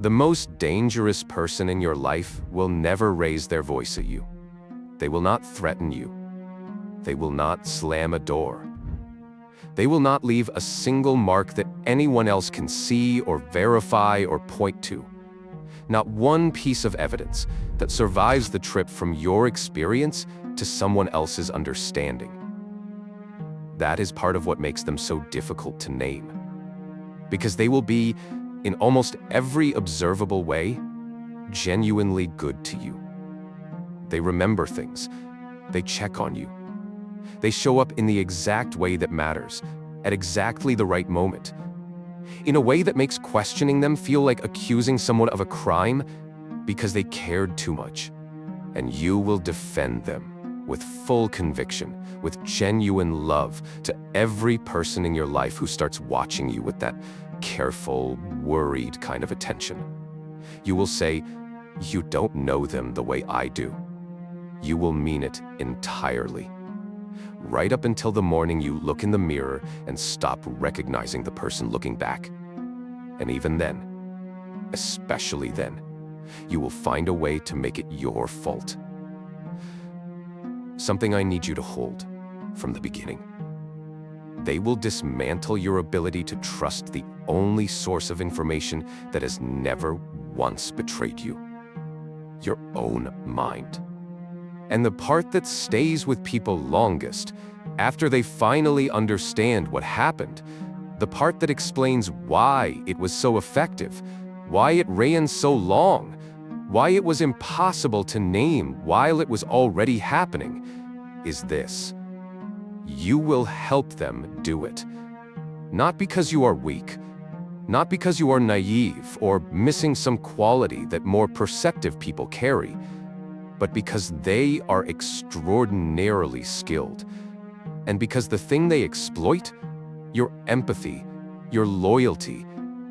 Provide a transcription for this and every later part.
The most dangerous person in your life will never raise their voice at you. They will not threaten you. They will not slam a door. They will not leave a single mark that anyone else can see or verify or point to. Not one piece of evidence that survives the trip from your experience to someone else's understanding. That is part of what makes them so difficult to name. Because they will be, in almost every observable way, genuinely good to you. They remember things. They check on you. They show up in the exact way that matters, at exactly the right moment. In a way that makes questioning them feel like accusing someone of a crime because they cared too much. And you will defend them with full conviction, with genuine love to every person in your life who starts watching you with that careful, worried kind of attention. You will say, "You don't know them the way I do." You will mean it entirely. Right up until the morning you look in the mirror and stop recognizing the person looking back. And even then, especially then, you will find a way to make it your fault. Something I need you to hold from the beginning. They will dismantle your ability to trust the only source of information that has never once betrayed you: your own mind. And the part that stays with people longest, after they finally understand what happened, the part that explains why it was so effective, why it ran so long, why it was impossible to name while it was already happening, is this: you will help them do it. Not because you are weak, not because you are naive or missing some quality that more perceptive people carry, but because they are extraordinarily skilled. And because the thing they exploit, your empathy, your loyalty,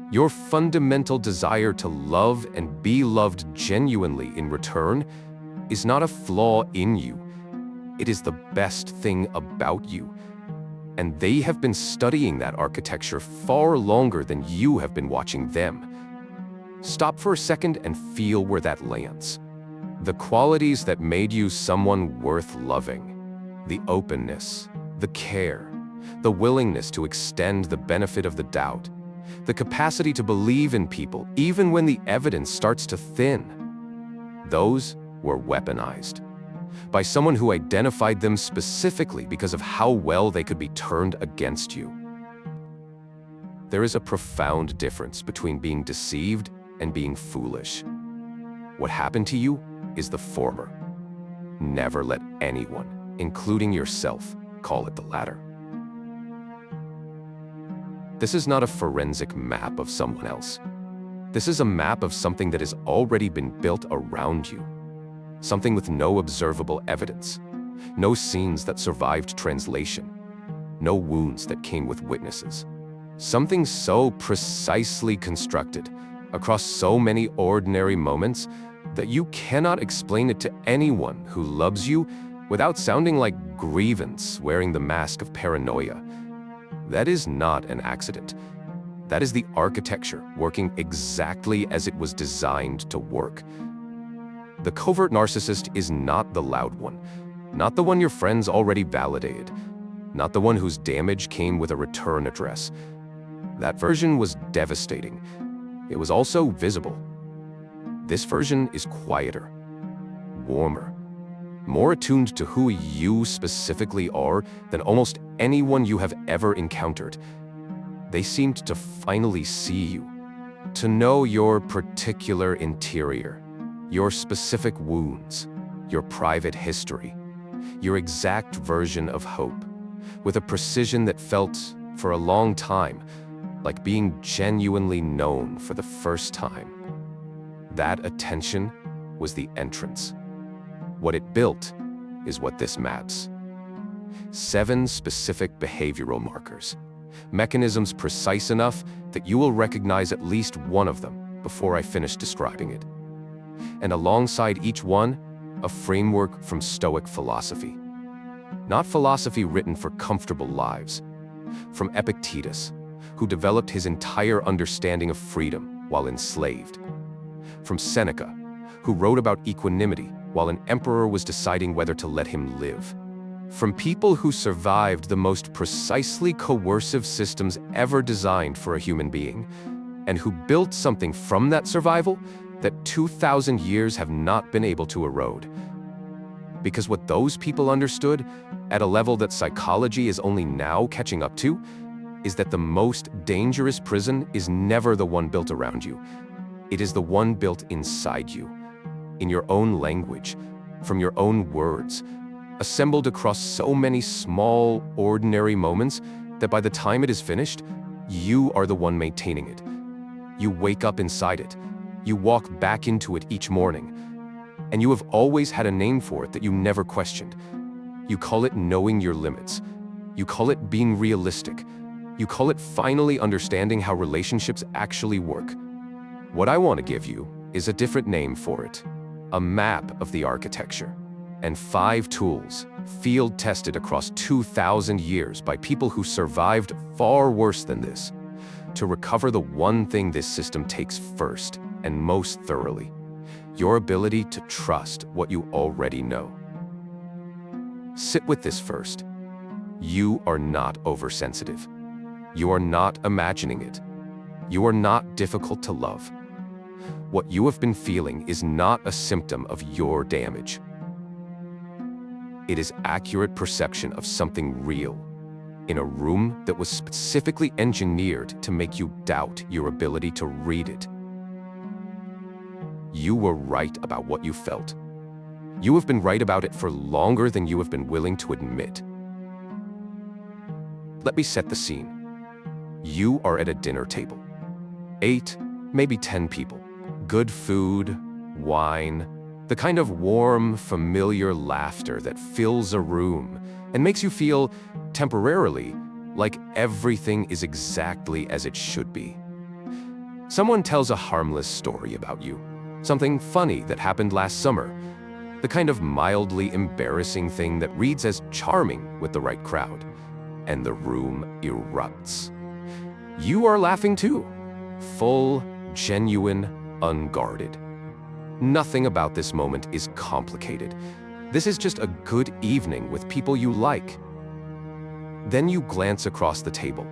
your fundamental desire to love and be loved genuinely in return, is not a flaw in you. It is the best thing about you. And they have been studying that architecture far longer than you have been watching them. Stop for a second and feel where that lands. The qualities that made you someone worth loving, the openness, the care, the willingness to extend the benefit of the doubt, the capacity to believe in people even when the evidence starts to thin, those were weaponized by someone who identified them specifically because of how well they could be turned against you. There is a profound difference between being deceived and being foolish. What happened to you is the former. Never let anyone, including yourself, call it the latter. This is not a forensic map of someone else. This is a map of something that has already been built around you. Something with no observable evidence, no scenes that survived translation, no wounds that came with witnesses. Something so precisely constructed across so many ordinary moments that you cannot explain it to anyone who loves you without sounding like grievance wearing the mask of paranoia. That is not an accident. That is the architecture working exactly as it was designed to work. The covert narcissist is not the loud one, not the one your friends already validated, not the one whose damage came with a return address. That version was devastating. It was also visible. This version is quieter, warmer, more attuned to who you specifically are than almost anyone you have ever encountered. They seemed to finally see you, to know your particular interior, your specific wounds, your private history, your exact version of hope, with a precision that felt, for a long time, like being genuinely known for the first time. That attention was the entrance. What it built is what this maps. 7 specific behavioral markers, mechanisms precise enough that you will recognize at least one of them before I finish describing it. And alongside each one, a framework from Stoic philosophy. Not philosophy written for comfortable lives. From Epictetus, who developed his entire understanding of freedom while enslaved. From Seneca, who wrote about equanimity while an emperor was deciding whether to let him live. From people who survived the most precisely coercive systems ever designed for a human being, and who built something from that survival that 2,000 years have not been able to erode. Because what those people understood, at a level that psychology is only now catching up to, is that the most dangerous prison is never the one built around you. It is the one built inside you, in your own language, from your own words, assembled across so many small, ordinary moments that by the time it is finished, you are the one maintaining it. You wake up inside it. You walk back into it each morning. And you have always had a name for it that you never questioned. You call it knowing your limits. You call it being realistic. You call it finally understanding how relationships actually work. What I want to give you is a different name for it. A map of the architecture. And 5 tools, field-tested across 2,000 years by people who survived far worse than this, to recover the one thing this system takes first and most thoroughly: your ability to trust what you already know. Sit with this first. You are not oversensitive. You are not imagining it. You are not difficult to love. What you have been feeling is not a symptom of your damage. It is accurate perception of something real, in a room that was specifically engineered to make you doubt your ability to read it. You were right about what you felt. You have been right about it for longer than you have been willing to admit. Let me set the scene. You are at a dinner table. 8, maybe 10 people. Good food, wine, the kind of warm, familiar laughter that fills a room and makes you feel, temporarily, like everything is exactly as it should be. Someone tells a harmless story about you, something funny that happened last summer, the kind of mildly embarrassing thing that reads as charming with the right crowd, and the room erupts. You are laughing too, full, genuine, unguarded. Nothing about this moment is complicated. This is just a good evening with people you like. Then you glance across the table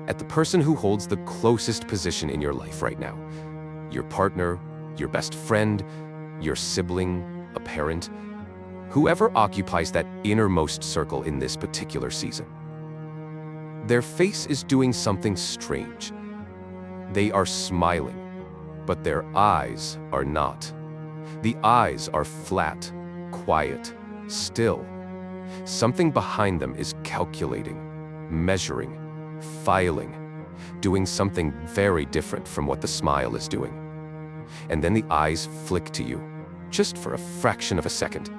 at the person who holds the closest position in your life right now. Your partner, your best friend, your sibling, a parent, whoever occupies that innermost circle in this particular season. Their face is doing something strange. They are smiling, but their eyes are not. The eyes are flat, quiet, still. Something behind them is calculating, measuring, filing, doing something very different from what the smile is doing. And then the eyes flick to you, just for a fraction of a second,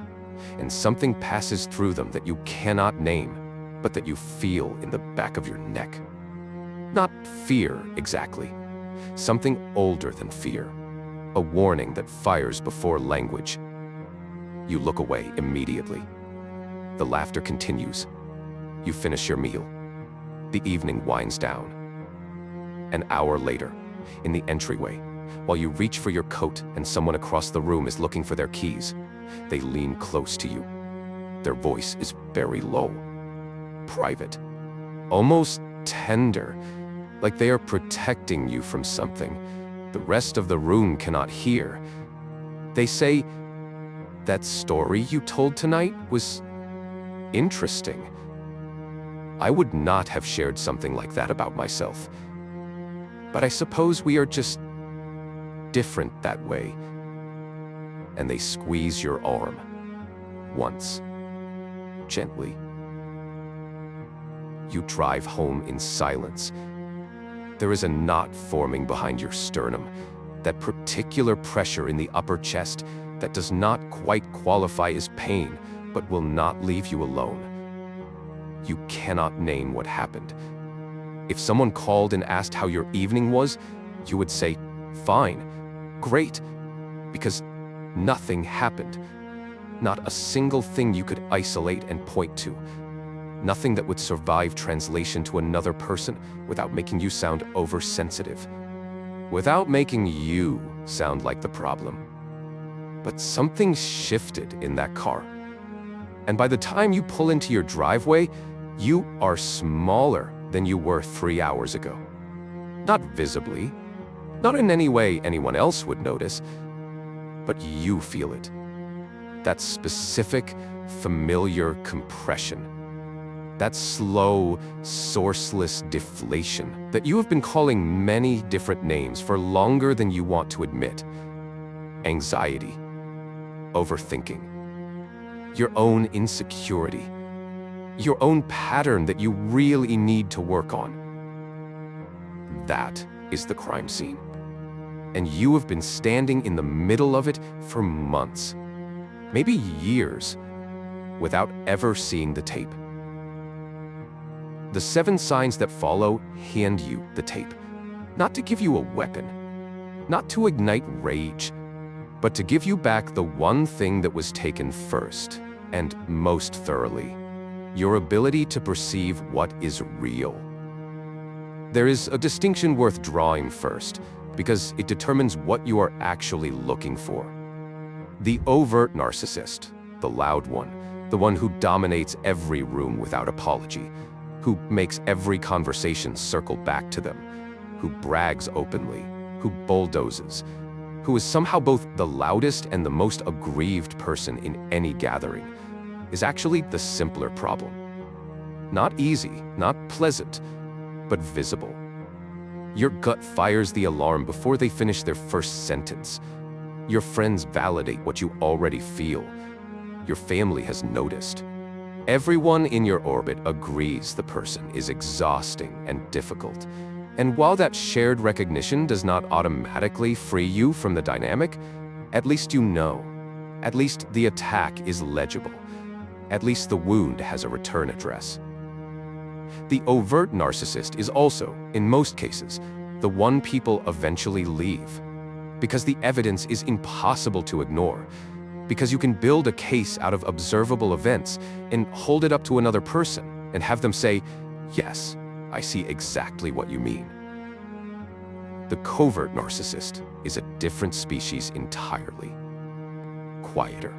and something passes through them that you cannot name, but that you feel in the back of your neck. Not fear, exactly. Something older than fear. A warning that fires before language. You look away immediately. The laughter continues. You finish your meal. The evening winds down. An hour later, in the entryway, while you reach for your coat and someone across the room is looking for their keys, they lean close to you. Their voice is very low, private, almost tender, like they are protecting you from something the rest of the room cannot hear. They say, "That story you told tonight was interesting. I would not have shared something like that about myself. But I suppose we are just different that way." And they squeeze your arm. Once. Gently. You drive home in silence. There is a knot forming behind your sternum, that particular pressure in the upper chest that does not quite qualify as pain, but will not leave you alone. You cannot name what happened. If someone called and asked how your evening was, you would say, "Fine, great," because nothing happened. Not a single thing you could isolate and point to. Nothing that would survive translation to another person without making you sound oversensitive. Without making you sound like the problem. But something shifted in that car. And by the time you pull into your driveway, you are smaller than you were 3 hours ago. Not visibly, not in any way anyone else would notice, but you feel it. That specific, familiar compression. That slow, sourceless deflation that you have been calling many different names for longer than you want to admit. Anxiety, overthinking, your own insecurity, your own pattern that you really need to work on. That is the crime scene. And you have been standing in the middle of it for months, maybe years, without ever seeing the tape. The 7 signs that follow hand you the tape, not to give you a weapon, not to ignite rage, but to give you back the one thing that was taken first and most thoroughly, your ability to perceive what is real. There is a distinction worth drawing first, because it determines what you are actually looking for. The overt narcissist, the loud one, the one who dominates every room without apology, who makes every conversation circle back to them, who brags openly, who bulldozes, who is somehow both the loudest and the most aggrieved person in any gathering, is actually the simpler problem. Not easy, not pleasant, but visible. Your gut fires the alarm before they finish their first sentence. Your friends validate what you already feel. Your family has noticed. Everyone in your orbit agrees the person is exhausting and difficult. And while that shared recognition does not automatically free you from the dynamic, at least you know. At least the attack is legible. At least the wound has a return address. The overt narcissist is also, in most cases, the one people eventually leave. Because the evidence is impossible to ignore. Because you can build a case out of observable events and hold it up to another person and have them say, "Yes, I see exactly what you mean." The covert narcissist is a different species entirely. Quieter,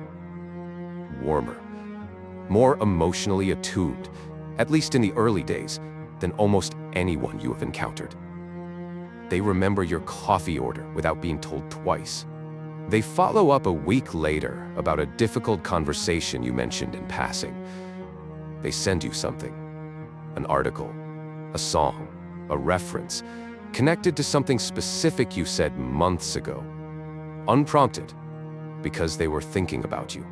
warmer, more emotionally attuned, at least in the early days, than almost anyone you have encountered. They remember your coffee order without being told twice. They follow up a week later about a difficult conversation you mentioned in passing. They send you something, an article, a song, a reference, connected to something specific you said months ago, unprompted, because they were thinking about you.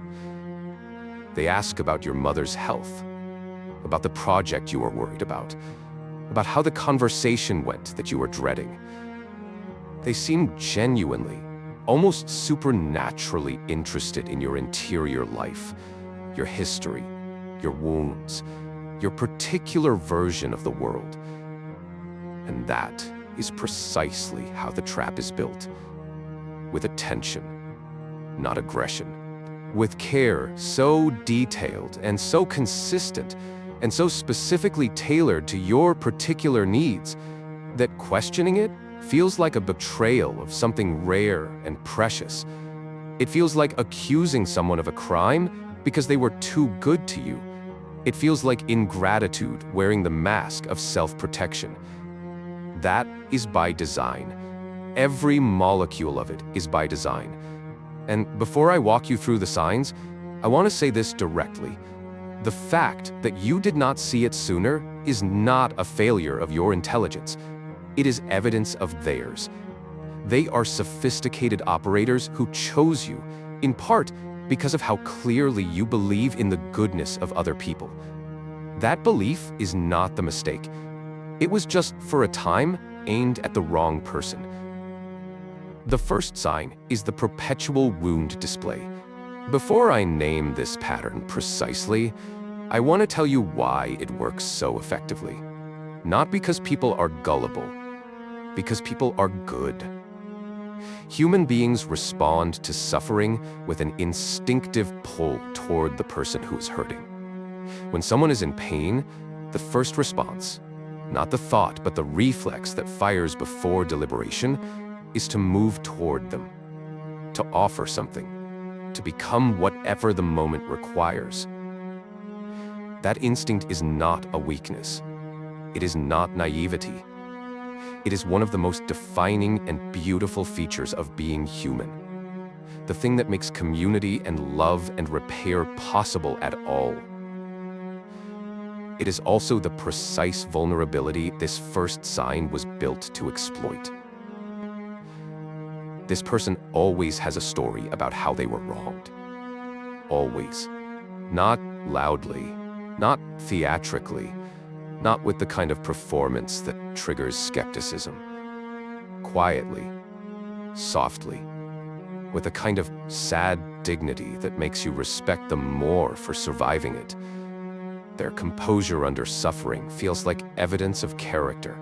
They ask about your mother's health, about the project you were worried about how the conversation went that you were dreading. They seem genuinely, almost supernaturally interested in your interior life, your history, your wounds, your particular version of the world. And that is precisely how the trap is built. With attention, not aggression. With care so detailed and so consistent and so specifically tailored to your particular needs that questioning it feels like a betrayal of something rare and precious. It feels like accusing someone of a crime because they were too good to you. It feels like ingratitude wearing the mask of self-protection. That is by design. Every molecule of it is by design. And before I walk you through the signs, I want to say this directly. The fact that you did not see it sooner is not a failure of your intelligence. It is evidence of theirs. They are sophisticated operators who chose you, in part because of how clearly you believe in the goodness of other people. That belief is not the mistake. It was just, for a time, aimed at the wrong person. The first sign is the perpetual wound display. Before I name this pattern precisely, I want to tell you why it works so effectively. Not because people are gullible, because people are good. Human beings respond to suffering with an instinctive pull toward the person who is hurting. When someone is in pain, the first response, not the thought but the reflex that fires before deliberation, is to move toward them, to offer something, to become whatever the moment requires. That instinct is not a weakness. It is not naivety. It is one of the most defining and beautiful features of being human. The thing that makes community and love and repair possible at all. It is also the precise vulnerability this first sign was built to exploit. This person always has a story about how they were wronged. Always. Not loudly, not theatrically, not with the kind of performance that triggers skepticism. Quietly, softly, with a kind of sad dignity that makes you respect them more for surviving it. Their composure under suffering feels like evidence of character.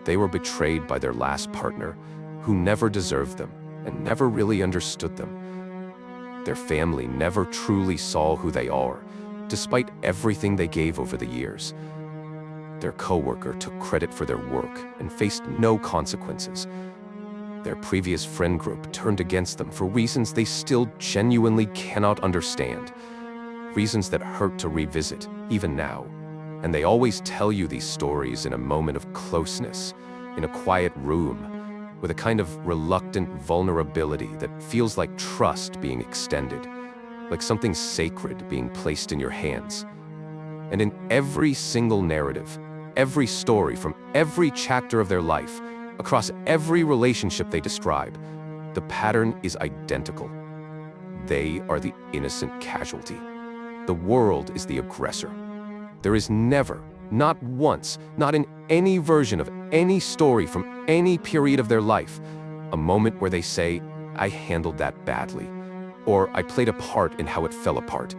They were betrayed by their last partner, who never deserved them and never really understood them. Their family never truly saw who they are, despite everything they gave over the years. Their coworker took credit for their work and faced no consequences. Their previous friend group turned against them for reasons they still genuinely cannot understand. Reasons that hurt to revisit, even now. And they always tell you these stories in a moment of closeness, in a quiet room, with a kind of reluctant vulnerability that feels like trust being extended, like something sacred being placed in your hands. And in every single narrative, every story from every chapter of their life, across every relationship they describe, the pattern is identical. They are the innocent casualty. The world is the aggressor. There is never, not once, not in any version of any story from any period of their life, a moment where they say, "I handled that badly," or "I played a part in how it fell apart,"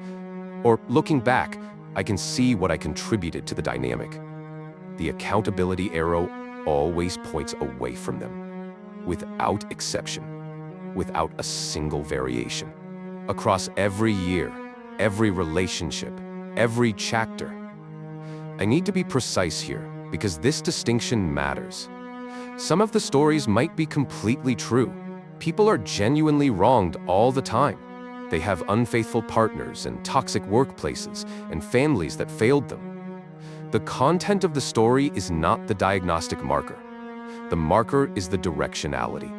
or "Looking back, I can see what I contributed to the dynamic." The accountability arrow always points away from them, without exception, without a single variation. Across every year, every relationship, every chapter. I need to be precise here, because this distinction matters. Some of the stories might be completely true. People are genuinely wronged all the time. They have unfaithful partners and toxic workplaces and families that failed them. The content of the story is not the diagnostic marker. The marker is the directionality,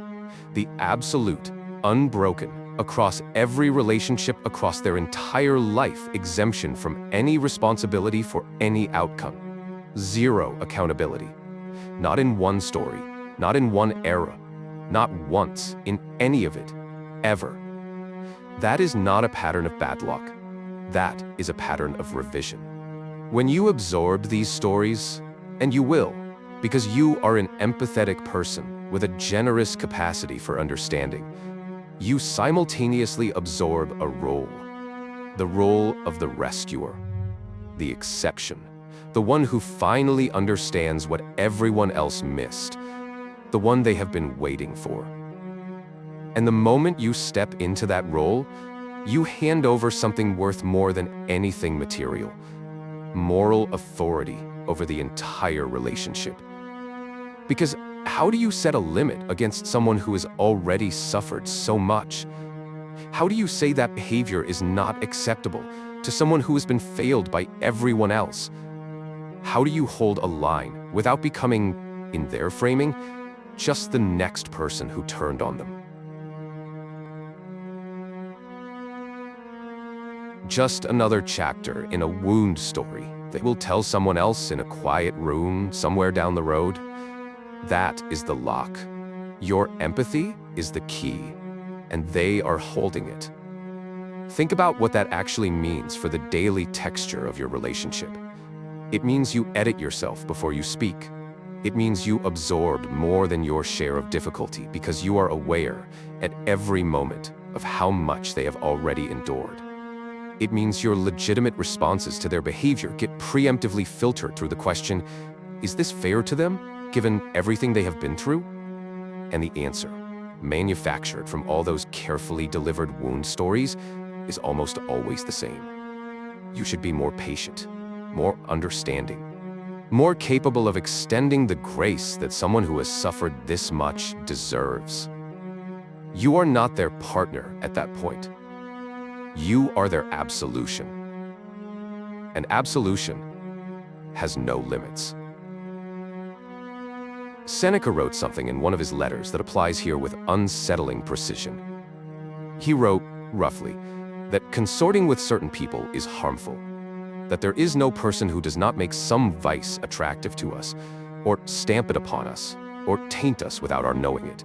the absolute, unbroken, across every relationship, across their entire life, exemption from any responsibility for any outcome. Zero accountability. Not in one story, not in one era, not once in any of it, ever. That is not a pattern of bad luck. That is a pattern of revision. When you absorb these stories, and you will, because you are an empathetic person with a generous capacity for understanding, you simultaneously absorb a role, the role of the rescuer, the exception, the one who finally understands what everyone else missed, the one they have been waiting for. And the moment you step into that role, you hand over something worth more than anything material, moral authority over the entire relationship. Because how do you set a limit against someone who has already suffered so much? How do you say that behavior is not acceptable to someone who has been failed by everyone else? How do you hold a line without becoming, in their framing, just the next person who turned on them? Just another chapter in a wound story they will tell someone else in a quiet room somewhere down the road. That is the lock. Your empathy is the key, and they are holding it. Think about what that actually means for the daily texture of your relationship. It means you edit yourself before you speak. It means you absorb more than your share of difficulty because you are aware at every moment of how much they have already endured. It means your legitimate responses to their behavior get preemptively filtered through the question, is this fair to them, given everything they have been through? And the answer, manufactured from all those carefully delivered wound stories, is almost always the same. You should be more patient, more understanding, more capable of extending the grace that someone who has suffered this much deserves. You are not their partner at that point. You are their absolution. And absolution has no limits. Seneca wrote something in one of his letters that applies here with unsettling precision. He wrote, roughly, that consorting with certain people is harmful, that there is no person who does not make some vice attractive to us, or stamp it upon us, or taint us without our knowing it.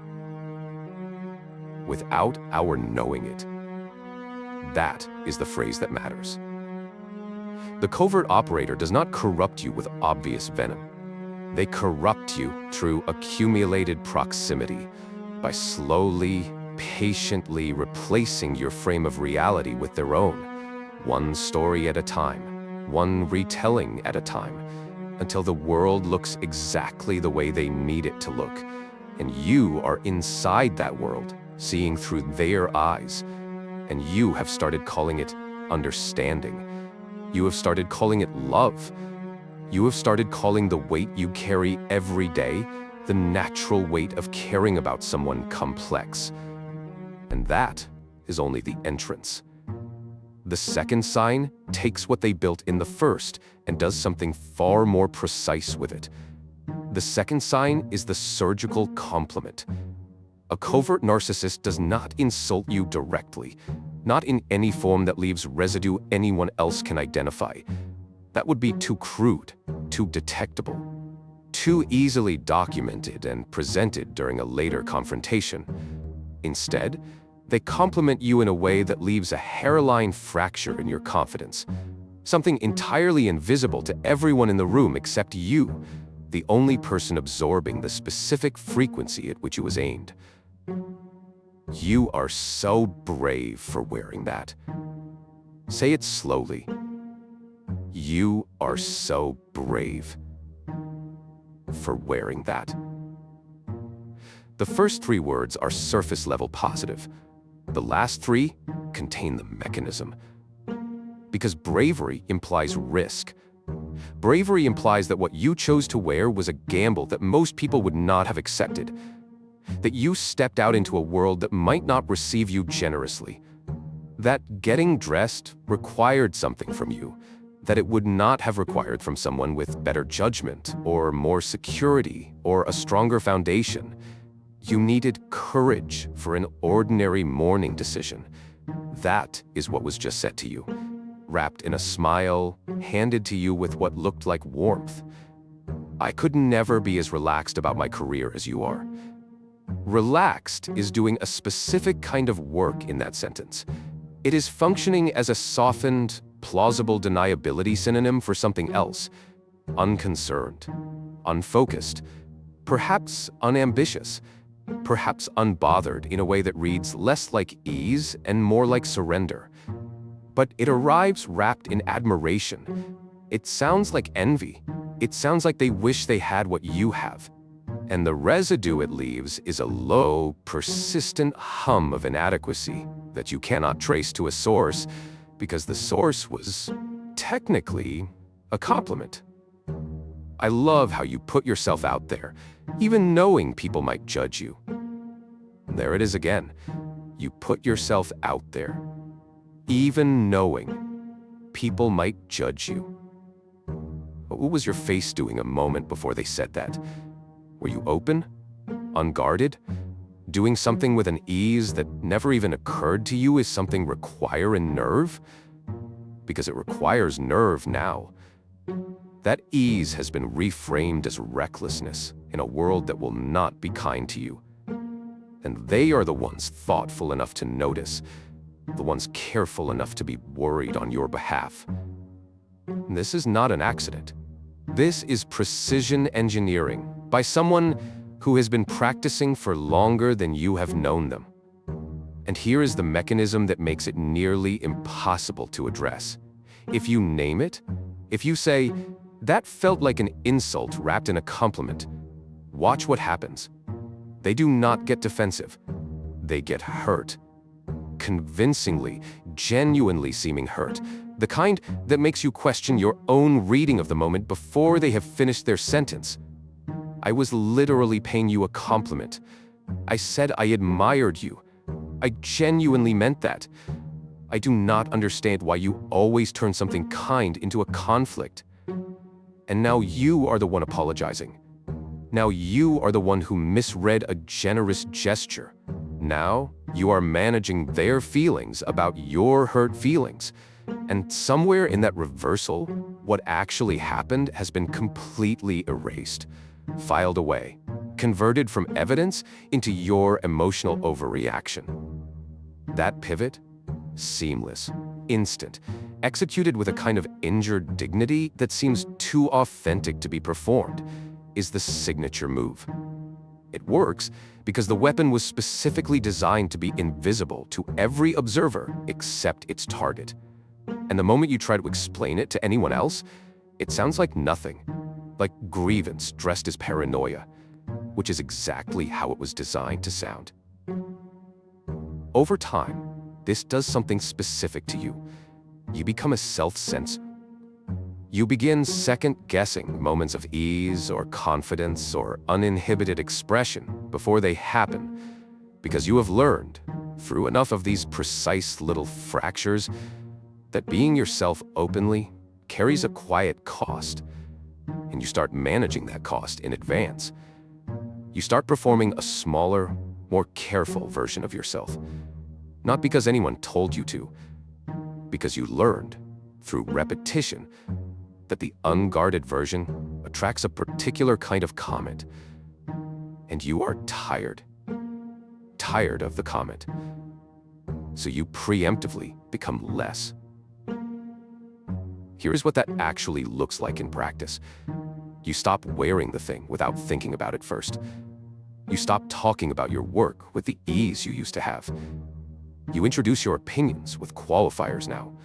Without our knowing it. That is the phrase that matters. The covert operator does not corrupt you with obvious venom. They corrupt you through accumulated proximity, by slowly, patiently replacing your frame of reality with their own, one story at a time, one retelling at a time, until the world looks exactly the way they need it to look, and you are inside that world, seeing through their eyes, and you have started calling it understanding. You have started calling it love. You have started calling the weight you carry every day the natural weight of caring about someone complex. And that is only the entrance. The second sign takes what they built in the first and does something far more precise with it. The second sign is the surgical complement. A covert narcissist does not insult you directly, not in any form that leaves residue anyone else can identify. That would be too crude, too detectable, too easily documented and presented during a later confrontation. Instead, they compliment you in a way that leaves a hairline fracture in your confidence, something entirely invisible to everyone in the room except you, the only person absorbing the specific frequency at which it was aimed. You are so brave for wearing that. Say it slowly. You are so brave for wearing that. The first three words are surface-level positive. The last three contain the mechanism. Because bravery implies risk. Bravery implies that what you chose to wear was a gamble that most people would not have accepted. That you stepped out into a world that might not receive you generously. That getting dressed required something from you that it would not have required from someone with better judgment, or more security, or a stronger foundation. You needed courage for an ordinary morning decision. That is what was just said to you, wrapped in a smile, handed to you with what looked like warmth. I could never be as relaxed about my career as you are. Relaxed is doing a specific kind of work in that sentence. It is functioning as a softened, plausible deniability synonym for something else. Unconcerned, unfocused, perhaps unambitious, perhaps unbothered in a way that reads less like ease and more like surrender. But it arrives wrapped in admiration. It sounds like envy. It sounds like they wish they had what you have. And the residue it leaves is a low, persistent hum of inadequacy that you cannot trace to a source, because the source was, technically, a compliment. I love how you put yourself out there, even knowing people might judge you. There it is again. You put yourself out there, even knowing people might judge you. What was your face doing a moment before they said that? Were you open? Unguarded? Doing something with an ease that never even occurred to you as something requiring nerve? Because it requires nerve now. That ease has been reframed as recklessness in a world that will not be kind to you. And they are the ones thoughtful enough to notice, the ones careful enough to be worried on your behalf. This is not an accident. This is precision engineering by someone who has been practicing for longer than you have known them. And here is the mechanism that makes it nearly impossible to address. If you name it, if you say, "That felt like an insult wrapped in a compliment," watch what happens. They do not get defensive. They get hurt. convincingly, genuinely seeming hurt. The kind that makes you question your own reading of the moment before they have finished their sentence. I was literally paying you a compliment. I said I admired you. I genuinely meant that. I do not understand why you always turn something kind into a conflict. And now you are the one apologizing. Now you are the one who misread a generous gesture. Now you are managing their feelings about your hurt feelings. And somewhere in that reversal, what actually happened has been completely erased, filed away, converted from evidence into your emotional overreaction. That pivot, seamless, instant, executed with a kind of injured dignity that seems too authentic to be performed, is the signature move. It works because the weapon was specifically designed to be invisible to every observer except its target. And the moment you try to explain it to anyone else, it sounds like nothing, like grievance dressed as paranoia, which is exactly how it was designed to sound. Over time, this does something specific to you. You become a self-censor. You begin second-guessing moments of ease or confidence or uninhibited expression before they happen, because you have learned, through enough of these precise little fractures, that being yourself openly carries a quiet cost, and you start managing that cost in advance. You start performing a smaller, more careful version of yourself, not because anyone told you to, because you learned, through repetition, that the unguarded version attracts a particular kind of comment, and you are tired of the comment, so you preemptively become less. Here's what that actually looks like in practice. You stop wearing the thing without thinking about it first. You stop talking about your work with the ease you used to have. You introduce your opinions with qualifiers now.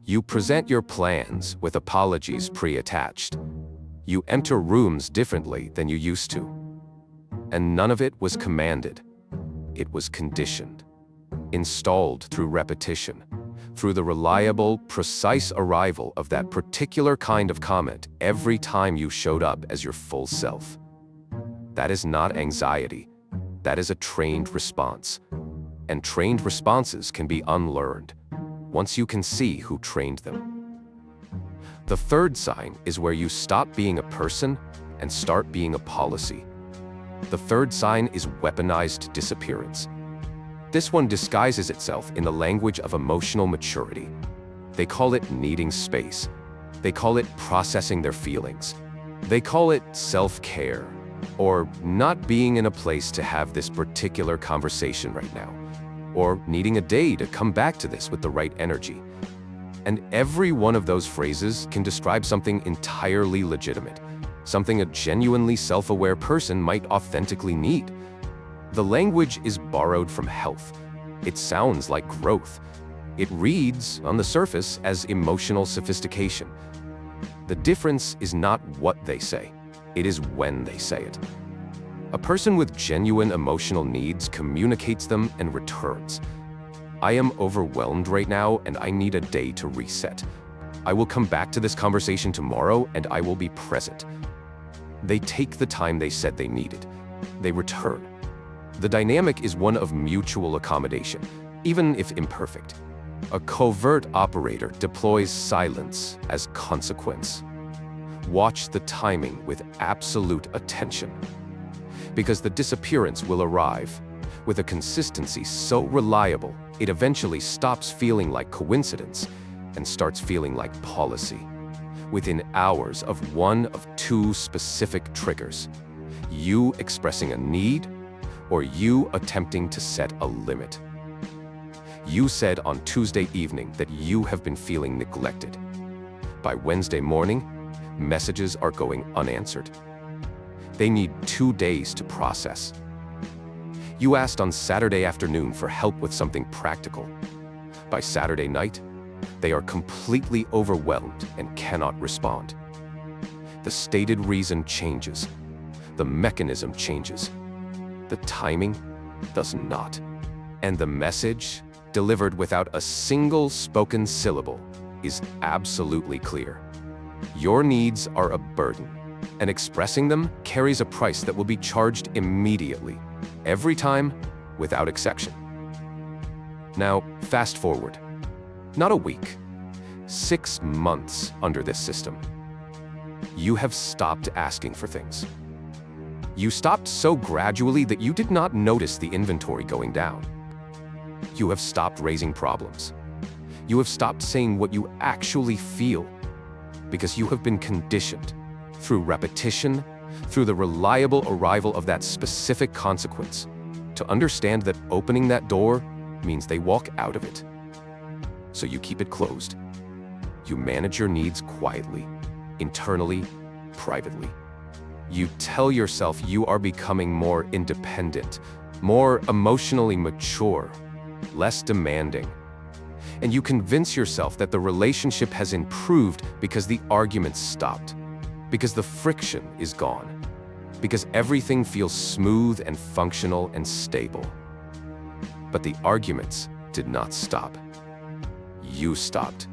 You present your plans with apologies pre-attached. You enter rooms differently than you used to. And none of it was commanded. It was conditioned, installed through repetition, through the reliable, precise arrival of that particular kind of comment every time you showed up as your full self. That is not anxiety. That is a trained response. And trained responses can be unlearned once you can see who trained them. The third sign is where you stop being a person and start being a policy. The third sign is weaponized disappearance. This one disguises itself in the language of emotional maturity. They call it needing space. They call it processing their feelings. They call it self-care, or not being in a place to have this particular conversation right now, or needing a day to come back to this with the right energy. And every one of those phrases can describe something entirely legitimate, something a genuinely self-aware person might authentically need. The language is borrowed from health. It sounds like growth. It reads, on the surface, as emotional sophistication. The difference is not what they say. It is when they say it. A person with genuine emotional needs communicates them and returns. I am overwhelmed right now and I need a day to reset. I will come back to this conversation tomorrow and I will be present. They take the time they said they needed. They return. The dynamic is one of mutual accommodation, even if imperfect. A covert operator deploys silence as consequence. Watch the timing with absolute attention, because the disappearance will arrive with a consistency so reliable it eventually stops feeling like coincidence and starts feeling like policy. Within hours of one of two specific triggers, you expressing a need or you attempting to set a limit. You said on Tuesday evening that you have been feeling neglected. By Wednesday morning, messages are going unanswered. They need 2 days to process. You asked on Saturday afternoon for help with something practical. By Saturday night, they are completely overwhelmed and cannot respond. The stated reason changes. The mechanism changes. The timing does not. And the message, delivered without a single spoken syllable, is absolutely clear. Your needs are a burden, and expressing them carries a price that will be charged immediately, every time, without exception. Now, fast forward. Not a week, 6 months under this system. You have stopped asking for things. You stopped so gradually that you did not notice the inventory going down. You have stopped raising problems. You have stopped saying what you actually feel, because you have been conditioned, through repetition, through the reliable arrival of that specific consequence, to understand that opening that door means they walk out of it. So you keep it closed. You manage your needs quietly, internally, privately. You tell yourself you are becoming more independent, more emotionally mature, less demanding. And you convince yourself that the relationship has improved because the arguments stopped, because the friction is gone, because everything feels smooth and functional and stable. But the arguments did not stop. You stopped.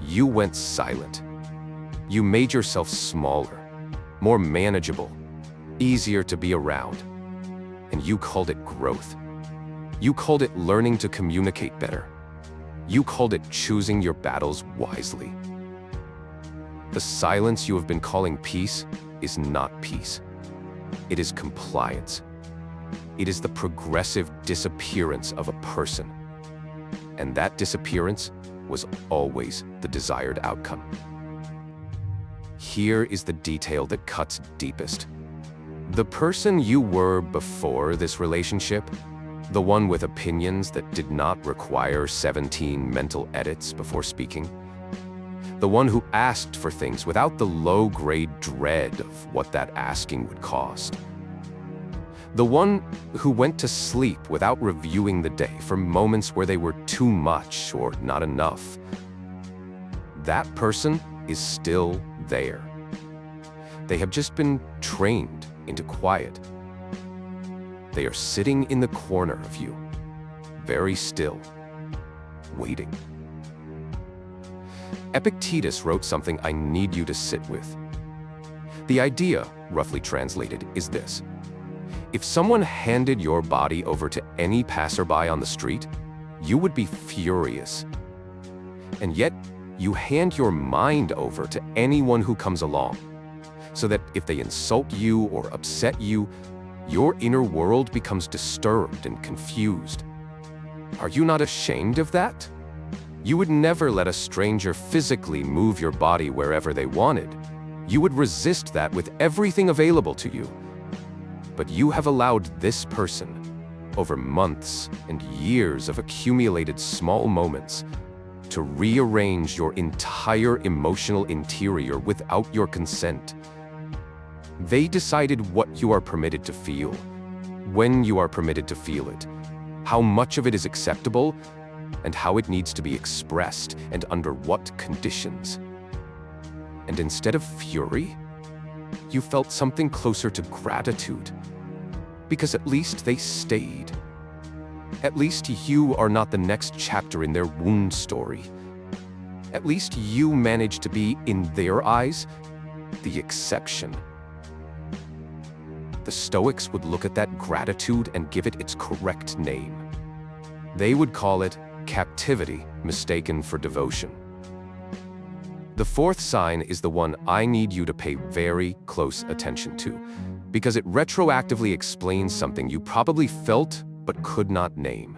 You went silent. You made yourself smaller, more manageable, easier to be around. And you called it growth. You called it learning to communicate better. You called it choosing your battles wisely. The silence you have been calling peace is not peace. It is compliance. It is the progressive disappearance of a person. And that disappearance was always the desired outcome. Here is the detail that cuts deepest. The person you were before this relationship, the one with opinions that did not require 17 mental edits before speaking, the one who asked for things without the low-grade dread of what that asking would cost, the one who went to sleep without reviewing the day for moments where they were too much or not enough, that person is still there. They have just been trained into quiet. They are sitting in the corner of you, very still, waiting. Epictetus wrote something I need you to sit with. The idea, roughly translated, is this. If someone handed your body over to any passerby on the street, you would be furious. And yet, you hand your mind over to anyone who comes along, so that if they insult you or upset you, your inner world becomes disturbed and confused. Are you not ashamed of that? You would never let a stranger physically move your body wherever they wanted. You would resist that with everything available to you. But you have allowed this person, over months and years of accumulated small moments, to rearrange your entire emotional interior without your consent. They decided what you are permitted to feel, when you are permitted to feel it, how much of it is acceptable, and how it needs to be expressed, and under what conditions. And instead of fury, you felt something closer to gratitude, because at least they stayed. At least you are not the next chapter in their wound story. At least you managed to be, in their eyes, the exception. The Stoics would look at that gratitude and give it its correct name. They would call it captivity, mistaken for devotion. The fourth sign is the one I need you to pay very close attention to, because it retroactively explains something you probably felt but could not name.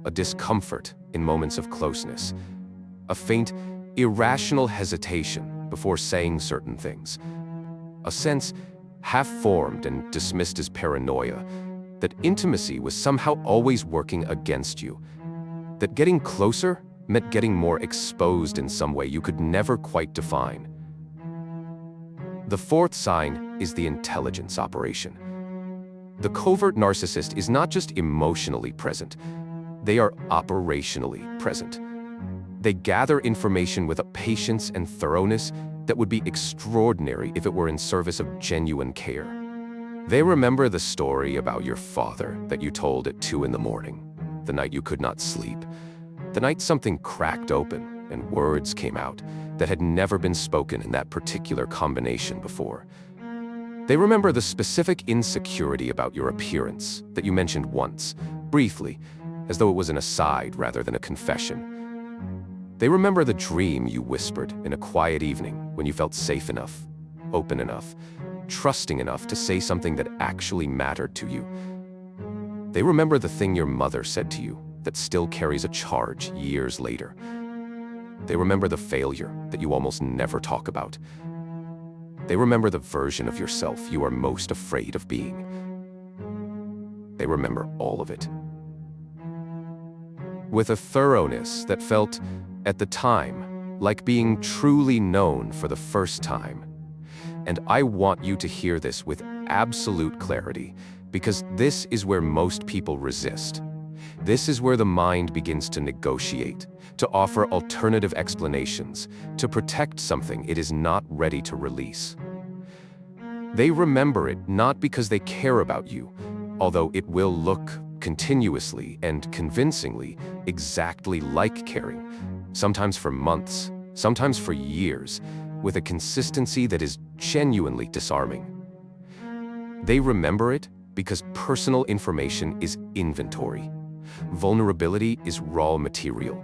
A discomfort in moments of closeness. A faint, irrational hesitation before saying certain things. A sense, half-formed and dismissed as paranoia, that intimacy was somehow always working against you. That getting closer meant getting more exposed in some way you could never quite define. The fourth sign is the intelligence operation. The covert narcissist is not just emotionally present, they are operationally present. They gather information with a patience and thoroughness that would be extraordinary if it were in service of genuine care. They remember the story about your father that you told at 2 in the morning. the night you could not sleep, the night something cracked open and words came out that had never been spoken in that particular combination before. They remember the specific insecurity about your appearance that you mentioned once, briefly, as though it was an aside rather than a confession. They remember the dream you whispered in a quiet evening when you felt safe enough, open enough, trusting enough to say something that actually mattered to you. They remember the thing your mother said to you that still carries a charge years later. They remember the failure that you almost never talk about. They remember the version of yourself you are most afraid of being. They remember all of it. With a thoroughness that felt, at the time, like being truly known for the first time. And I want you to hear this with absolute clarity, because this is where most people resist. This is where the mind begins to negotiate, to offer alternative explanations, to protect something it is not ready to release. They remember it not because they care about you, although it will look continuously and convincingly exactly like caring, sometimes for months, sometimes for years, with a consistency that is genuinely disarming. They remember it because personal information is inventory. Vulnerability is raw material.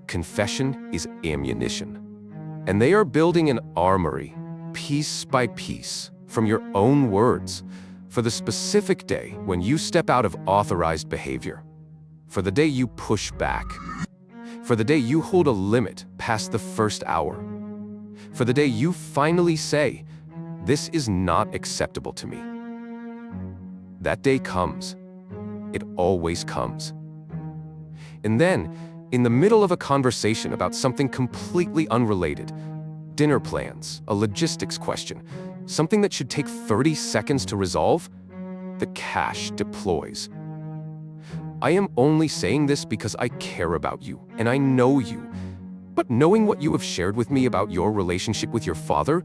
Confession is ammunition. And they are building an armory, piece by piece, from your own words, for the specific day when you step out of authorized behavior, for the day you push back, for the day you hold a limit past the first hour, for the day you finally say, "This is not acceptable to me." That day comes. It always comes. And then, in the middle of a conversation about something completely unrelated, dinner plans, a logistics question, something that should take 30 seconds to resolve, the cache deploys. I am only saying this because I care about you, and I know you. But knowing what you have shared with me about your relationship with your father,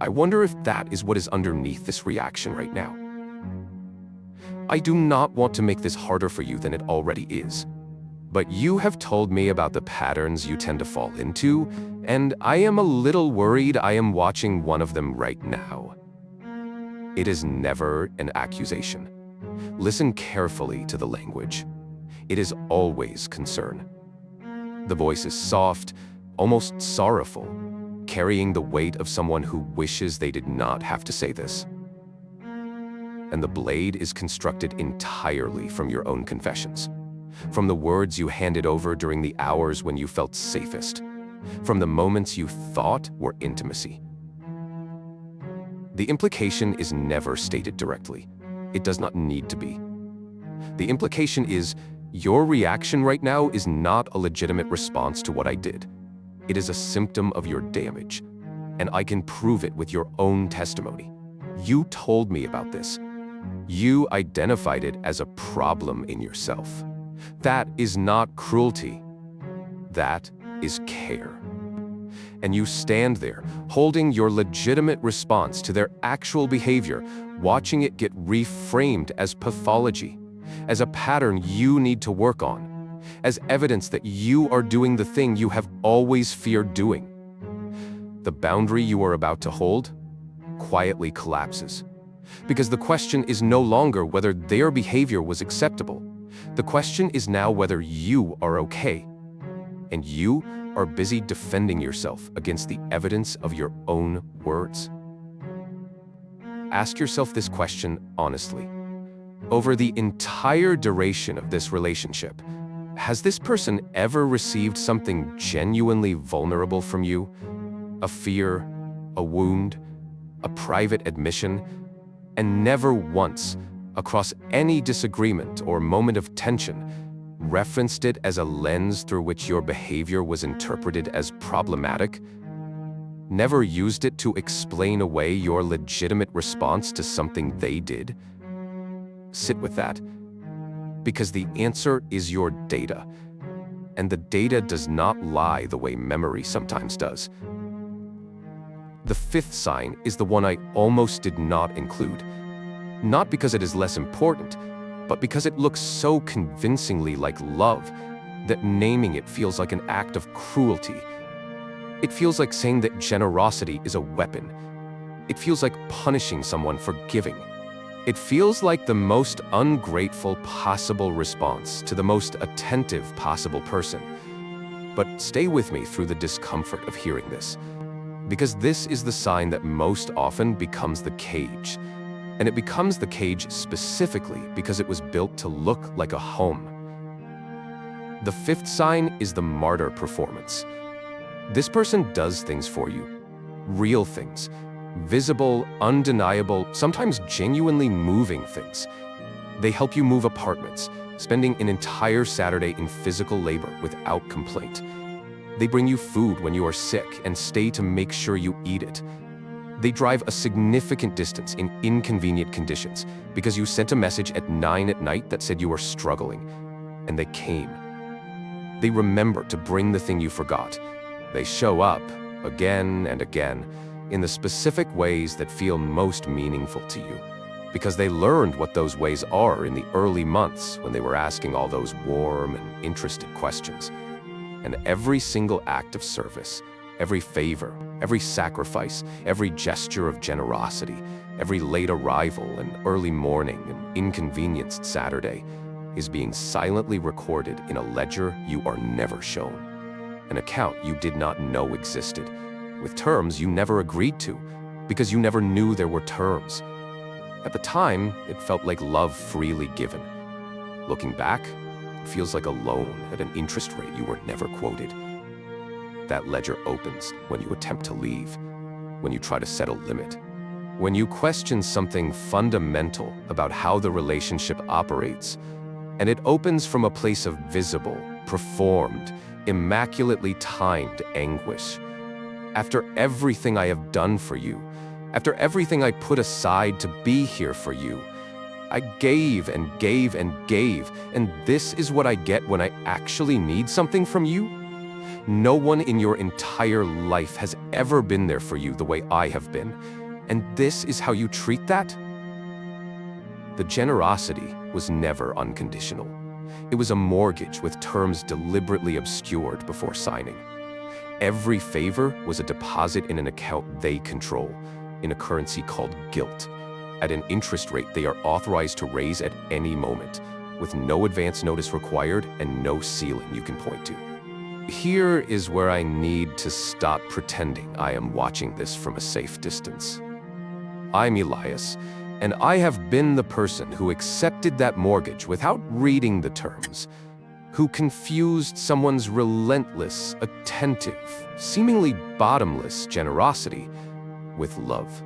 I wonder if that is what is underneath this reaction right now. I do not want to make this harder for you than it already is. But you have told me about the patterns you tend to fall into, and I am a little worried I am watching one of them right now. It is never an accusation. Listen carefully to the language. It is always concern. The voice is soft, almost sorrowful, carrying the weight of someone who wishes they did not have to say this. And the blade is constructed entirely from your own confessions, from the words you handed over during the hours when you felt safest, from the moments you thought were intimacy. The implication is never stated directly. It does not need to be. The implication is, your reaction right now is not a legitimate response to what I did. It is a symptom of your damage, and I can prove it with your own testimony. You told me about this. You identified it as a problem in yourself. That is not cruelty. That is care. And you stand there, holding your legitimate response to their actual behavior, watching it get reframed as pathology, as a pattern you need to work on, as evidence that you are doing the thing you have always feared doing. The boundary you are about to hold quietly collapses, because the question is no longer whether their behavior was acceptable. The question is now whether you are okay, and you are busy defending yourself against the evidence of your own words. Ask yourself this question honestly. Over the entire duration of this relationship, has this person ever received something genuinely vulnerable from you? A fear, a wound, a private admission, and never once, across any disagreement or moment of tension, referenced it as a lens through which your behavior was interpreted as problematic? Never used it to explain away your legitimate response to something they did? Sit with that, because the answer is your data, and the data does not lie the way memory sometimes does. The fifth sign is the one I almost did not include, not because it is less important, but because it looks so convincingly like love that naming it feels like an act of cruelty. It feels like saying that generosity is a weapon. It feels like punishing someone for giving. It feels like the most ungrateful possible response to the most attentive possible person. But stay with me through the discomfort of hearing this, because this is the sign that most often becomes the cage. And it becomes the cage specifically because it was built to look like a home. The fifth sign is the martyr performance. This person does things for you, real things, visible, undeniable, sometimes genuinely moving things. They help you move apartments, spending an entire Saturday in physical labor without complaint. They bring you food when you are sick and stay to make sure you eat it. They drive a significant distance in inconvenient conditions because you sent a message at 9 at night that said you were struggling, and they came. They remember to bring the thing you forgot. They show up again and again in the specific ways that feel most meaningful to you, because they learned what those ways are in the early months when they were asking all those warm and interested questions. And every single act of service, every favor, every sacrifice, every gesture of generosity, every late arrival and early morning and inconvenienced Saturday is being silently recorded in a ledger you are never shown. An account you did not know existed, with terms you never agreed to, because you never knew there were terms. At the time, it felt like love freely given. Looking back, it feels like a loan at an interest rate you were never quoted. That ledger opens when you attempt to leave, when you try to set a limit, when you question something fundamental about how the relationship operates, and it opens from a place of visible, performed, immaculately timed anguish. After everything I have done for you, after everything I put aside to be here for you, I gave and gave and gave, and this is what I get when I actually need something from you? No one in your entire life has ever been there for you the way I have been, and this is how you treat that? The generosity was never unconditional. It was a mortgage with terms deliberately obscured before signing. Every favor was a deposit in an account they control, in a currency called guilt, at an interest rate they are authorized to raise at any moment, with no advance notice required and no ceiling you can point to. Here is where I need to stop pretending I am watching this from a safe distance. I'm Elias, and I have been the person who accepted that mortgage without reading the terms, who confused someone's relentless, attentive, seemingly bottomless generosity with love.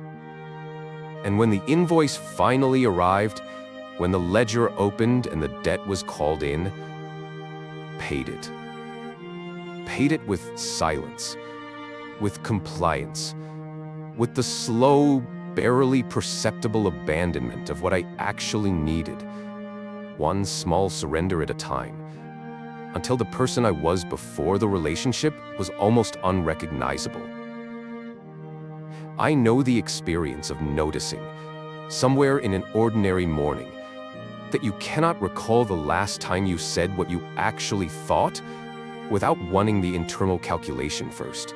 And when the invoice finally arrived, when the ledger opened and the debt was called in, paid it. Paid it with silence, with compliance, with the slow, barely perceptible abandonment of what I actually needed, one small surrender at a time, until the person I was before the relationship was almost unrecognizable. I know the experience of noticing, somewhere in an ordinary morning, that you cannot recall the last time you said what you actually thought without wanting the internal calculation first.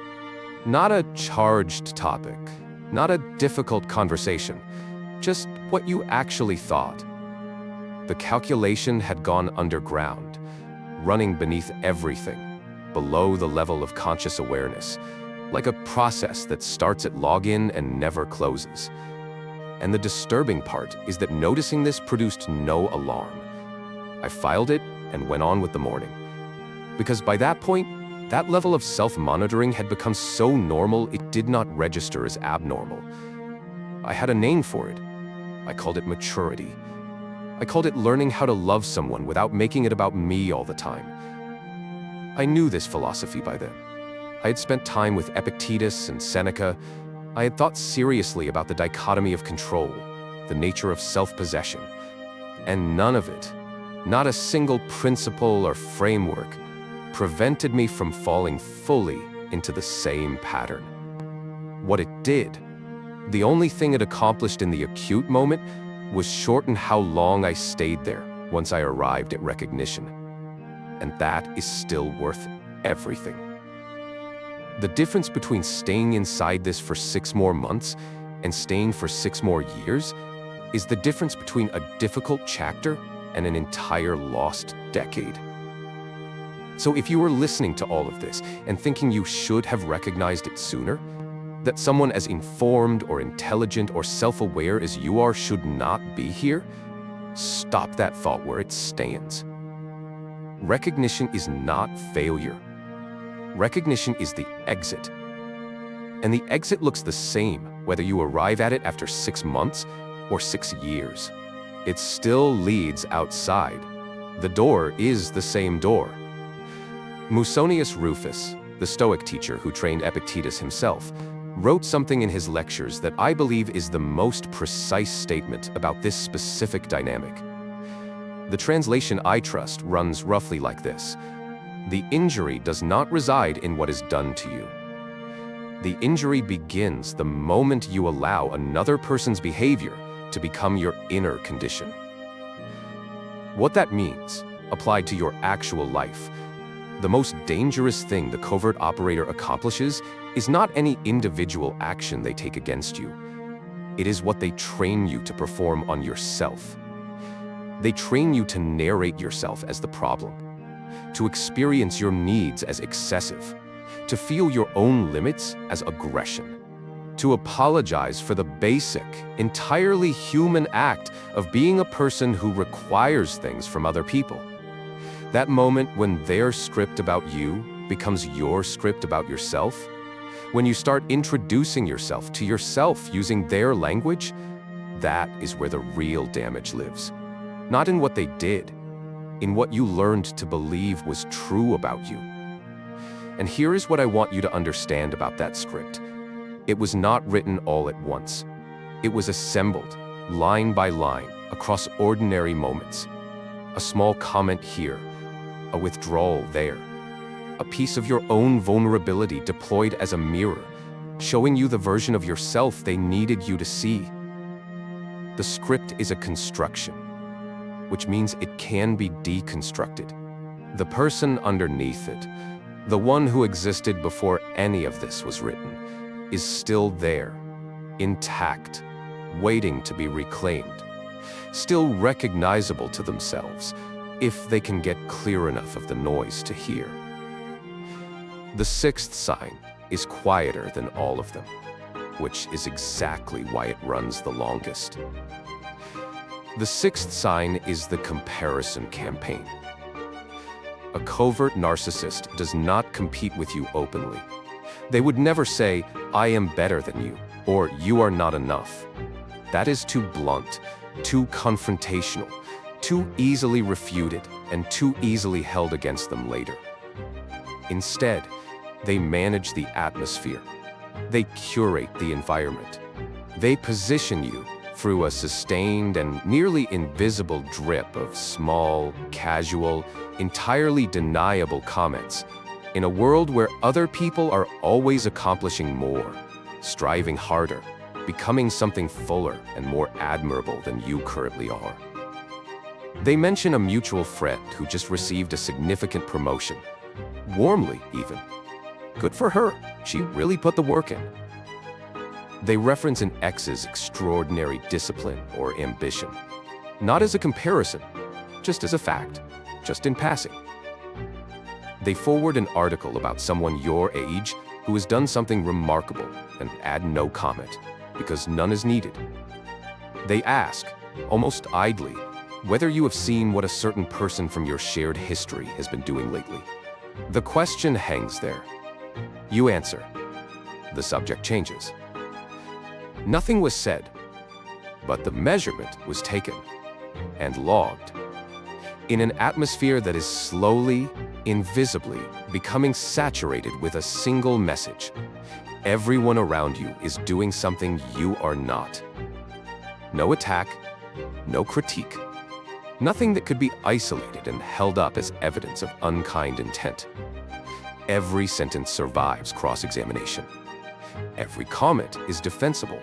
Not a charged topic, not a difficult conversation, just what you actually thought. The calculation had gone underground, running beneath everything, below the level of conscious awareness, like a process that starts at login and never closes. And the disturbing part is that noticing this produced no alarm. I filed it and went on with the morning. Because by that point, that level of self-monitoring had become so normal it did not register as abnormal. I had a name for it. I called it maturity. I called it learning how to love someone without making it about me all the time. I knew this philosophy by then. I had spent time with Epictetus and Seneca. I had thought seriously about the dichotomy of control, the nature of self-possession. And none of it, not a single principle or framework, prevented me from falling fully into the same pattern. What it did, the only thing it accomplished in the acute moment, was shorten how long I stayed there, once I arrived at recognition. And that is still worth everything. The difference between staying inside this for 6 more months and staying for 6 more years is the difference between a difficult chapter and an entire lost decade. So if you were listening to all of this and thinking you should have recognized it sooner, that someone as informed or intelligent or self-aware as you are should not be here, stop that thought where it stands. Recognition is not failure. Recognition is the exit. And the exit looks the same whether you arrive at it after 6 months or 6 years. It still leads outside. The door is the same door. Musonius Rufus, the Stoic teacher who trained Epictetus himself, wrote something in his lectures that I believe is the most precise statement about this specific dynamic. The translation I trust runs roughly like this: "The injury does not reside in what is done to you. The injury begins the moment you allow another person's behavior to become your inner condition." What that means, applied to your actual life, the most dangerous thing the covert operator accomplishes is not any individual action they take against you. It is what they train you to perform on yourself. They train you to narrate yourself as the problem, to experience your needs as excessive, to feel your own limits as aggression, to apologize for the basic, entirely human act of being a person who requires things from other people. That moment when their script about you becomes your script about yourself, when you start introducing yourself to yourself using their language, that is where the real damage lives. Not in what they did, in what you learned to believe was true about you. And here is what I want you to understand about that script. It was not written all at once. It was assembled, line by line, across ordinary moments. A small comment here, a withdrawal there, a piece of your own vulnerability deployed as a mirror, showing you the version of yourself they needed you to see. The script is a construction, which means it can be deconstructed. The person underneath it, the one who existed before any of this was written, is still there, intact, waiting to be reclaimed, still recognizable to themselves, if they can get clear enough of the noise to hear. The 6th sign is quieter than all of them, which is exactly why it runs the longest. The 6th sign is the comparison campaign. A covert narcissist does not compete with you openly. They would never say, "I am better than you," or "you are not enough." That is too blunt, too confrontational, too easily refuted, and too easily held against them later. Instead, they manage the atmosphere. They curate the environment. They position you through a sustained and nearly invisible drip of small, casual, entirely deniable comments in a world where other people are always accomplishing more, striving harder, becoming something fuller and more admirable than you currently are. They mention a mutual friend who just received a significant promotion, warmly even. Good for her, she really put the work in. They reference an ex's extraordinary discipline or ambition, not as a comparison, just as a fact, just in passing. They forward an article about someone your age who has done something remarkable and add no comment, because none is needed. They ask, almost idly, whether you have seen what a certain person from your shared history has been doing lately. The question hangs there. You answer. The subject changes. Nothing was said, but the measurement was taken and logged. In an atmosphere that is slowly, invisibly becoming saturated with a single message, everyone around you is doing something you are not. No attack, no critique, nothing that could be isolated and held up as evidence of unkind intent. Every sentence survives cross-examination. Every comment is defensible.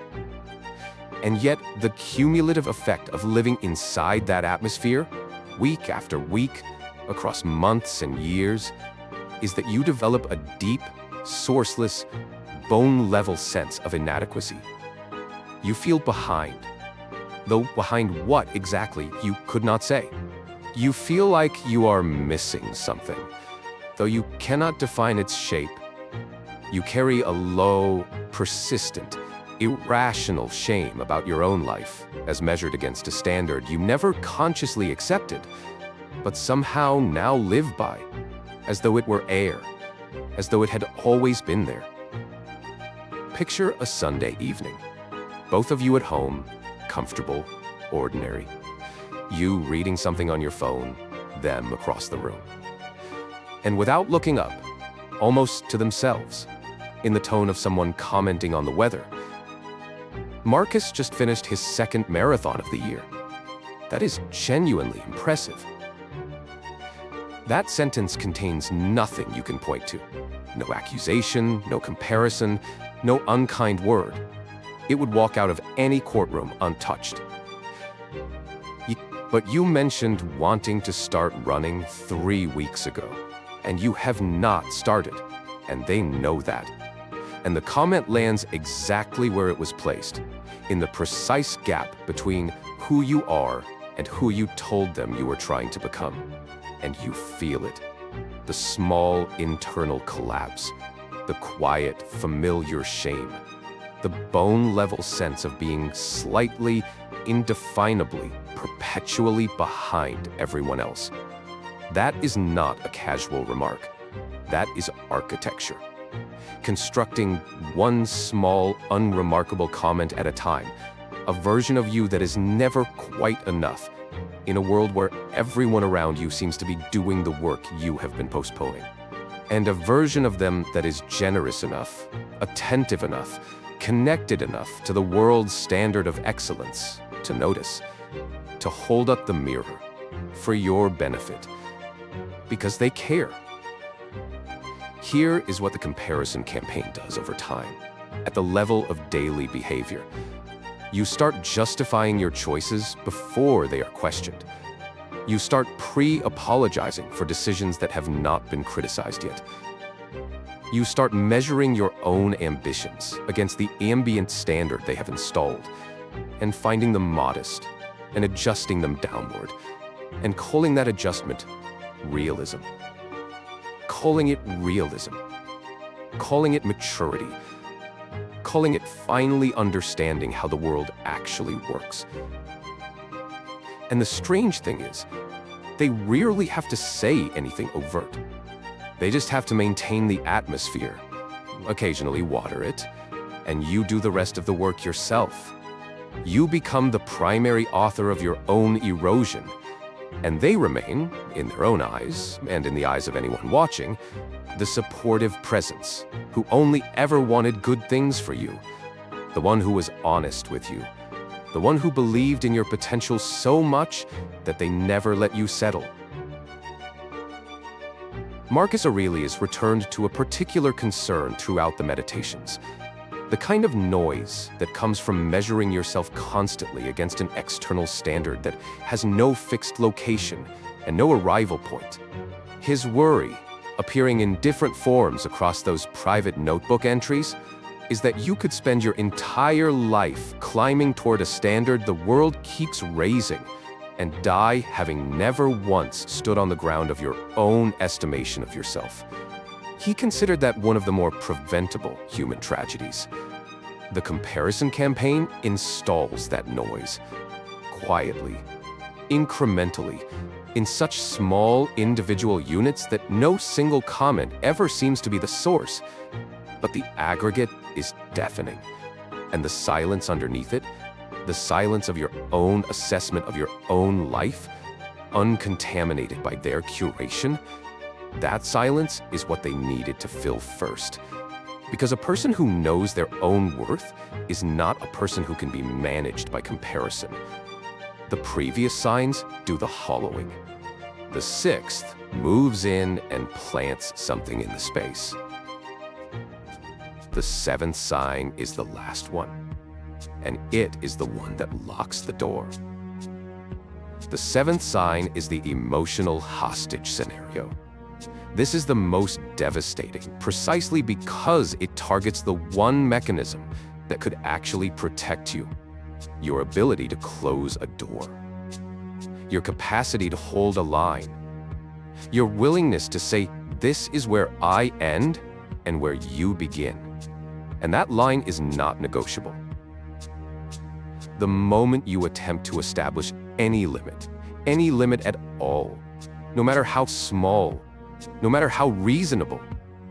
And yet, the cumulative effect of living inside that atmosphere, week after week, across months and years, is that you develop a deep, sourceless, bone-level sense of inadequacy. You feel behind, though behind what exactly you could not say. You feel like you are missing something, though you cannot define its shape. You carry a low, persistent, irrational shame about your own life, as measured against a standard you never consciously accepted, but somehow now live by, as though it were air, as though it had always been there. Picture a Sunday evening. Both of you at home, comfortable, ordinary. You reading something on your phone, them across the room. And without looking up, almost to themselves, in the tone of someone commenting on the weather, Marcus just finished his second marathon of the year. That is genuinely impressive. That sentence contains nothing you can point to. No accusation, no comparison, no unkind word. It would walk out of any courtroom untouched. But you mentioned wanting to start running 3 weeks ago, and you have not started, and they know that. And the comment lands exactly where it was placed, in the precise gap between who you are and who you told them you were trying to become. And you feel it. The small internal collapse, the quiet, familiar shame, the bone-level sense of being slightly, indefinably, perpetually behind everyone else. That is not a casual remark. That is architecture. Constructing one small, unremarkable comment at a time, a version of you that is never quite enough, in a world where everyone around you seems to be doing the work you have been postponing. And a version of them that is generous enough, attentive enough, connected enough to the world's standard of excellence to notice, to hold up the mirror for your benefit, because they care. Here is what the comparison campaign does over time, at the level of daily behavior. You start justifying your choices before they are questioned. You start pre-apologizing for decisions that have not been criticized yet. You start measuring your own ambitions against the ambient standard they have installed, and finding them modest, and adjusting them downward, and calling that adjustment realism. Calling it realism. Calling it maturity. Calling it finally understanding how the world actually works. And the strange thing is, they rarely have to say anything overt. They just have to maintain the atmosphere, occasionally water it, and you do the rest of the work yourself. You become the primary author of your own erosion, and they remain, in their own eyes, and in the eyes of anyone watching, the supportive presence, who only ever wanted good things for you, the one who was honest with you, the one who believed in your potential so much that they never let you settle. Marcus Aurelius returned to a particular concern throughout the Meditations, the kind of noise that comes from measuring yourself constantly against an external standard that has no fixed location and no arrival point. His worry, appearing in different forms across those private notebook entries, is that you could spend your entire life climbing toward a standard the world keeps raising and die having never once stood on the ground of your own estimation of yourself. He considered that one of the more preventable human tragedies. The comparison campaign installs that noise, quietly, incrementally, in such small individual units that no single comment ever seems to be the source, but the aggregate is deafening. And the silence underneath it, the silence of your own assessment of your own life, uncontaminated by their curation, that silence is what they needed to fill first. Because a person who knows their own worth is not a person who can be managed by comparison. The previous signs do the hollowing. The sixth moves in and plants something in the space. The seventh sign is the last one, and it is the one that locks the door. The seventh sign is the emotional hostage scenario. This is the most devastating, precisely because it targets the one mechanism that could actually protect you: your ability to close a door, your capacity to hold a line, your willingness to say, "This is where I end and where you begin." And that line is not negotiable. The moment you attempt to establish any limit at all, no matter how small, no matter how reasonable,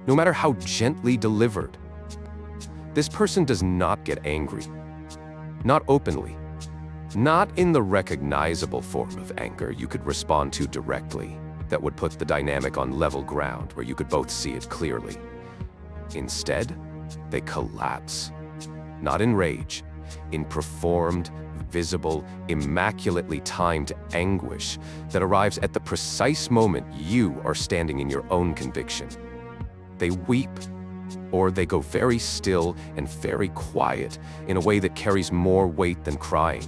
no matter how gently delivered, this person does not get angry. Not openly. Not in the recognizable form of anger you could respond to directly, that would put the dynamic on level ground where you could both see it clearly. Instead, they collapse. Not in rage, in performed, visible, immaculately timed anguish that arrives at the precise moment you are standing in your own conviction. They weep, or they go very still and very quiet in a way that carries more weight than crying.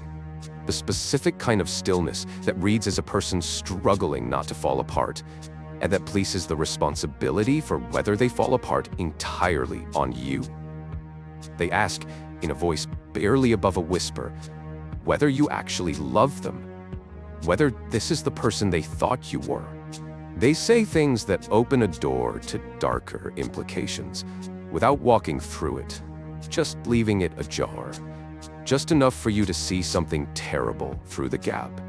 The specific kind of stillness that reads as a person struggling not to fall apart, and that places the responsibility for whether they fall apart entirely on you. They ask, in a voice barely above a whisper, whether you actually love them, whether this is the person they thought you were. They say things that open a door to darker implications, without walking through it, just leaving it ajar, just enough for you to see something terrible through the gap,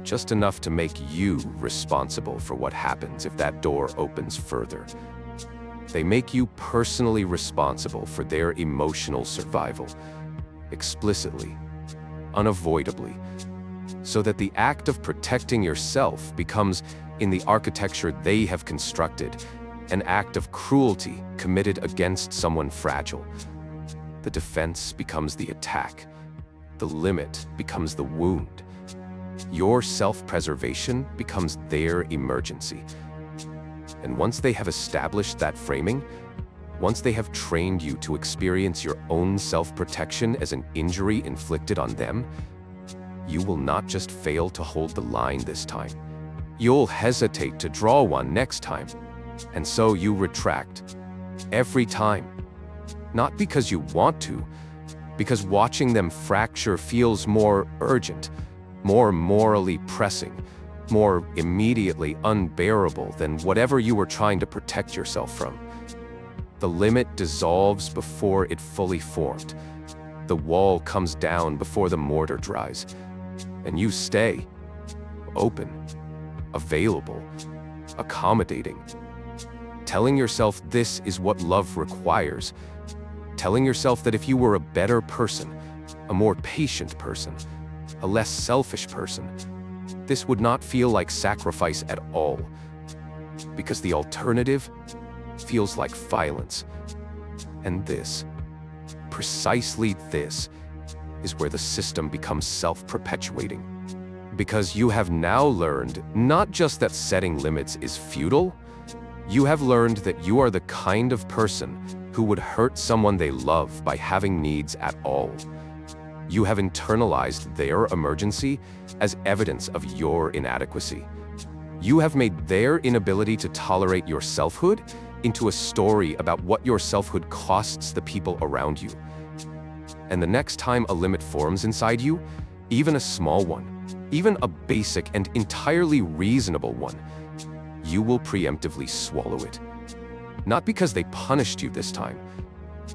just enough to make you responsible for what happens if that door opens further. They make you personally responsible for their emotional survival, explicitly, unavoidably, so that the act of protecting yourself becomes, in the architecture they have constructed, an act of cruelty committed against someone fragile. The defense becomes the attack. The limit becomes the wound. Your self-preservation becomes their emergency. And once they have established that framing, once they have trained you to experience your own self-protection as an injury inflicted on them, you will not just fail to hold the line this time. You'll hesitate to draw one next time. And so you retract. Every time. Not because you want to, because watching them fracture feels more urgent, more morally pressing, more immediately unbearable than whatever you were trying to protect yourself from. The limit dissolves before it fully formed. The wall comes down before the mortar dries. And you stay open, available, accommodating, telling yourself this is what love requires, telling yourself that if you were a better person, a more patient person, a less selfish person, this would not feel like sacrifice at all, because the alternative feels like violence. And this, precisely this, is where the system becomes self-perpetuating. Because you have now learned not just that setting limits is futile, you have learned that you are the kind of person who would hurt someone they love by having needs at all. You have internalized their emergency as evidence of your inadequacy. You have made their inability to tolerate your selfhood into a story about what your selfhood costs the people around you. And the next time a limit forms inside you, even a small one, even a basic and entirely reasonable one, you will preemptively swallow it. Not because they punished you this time,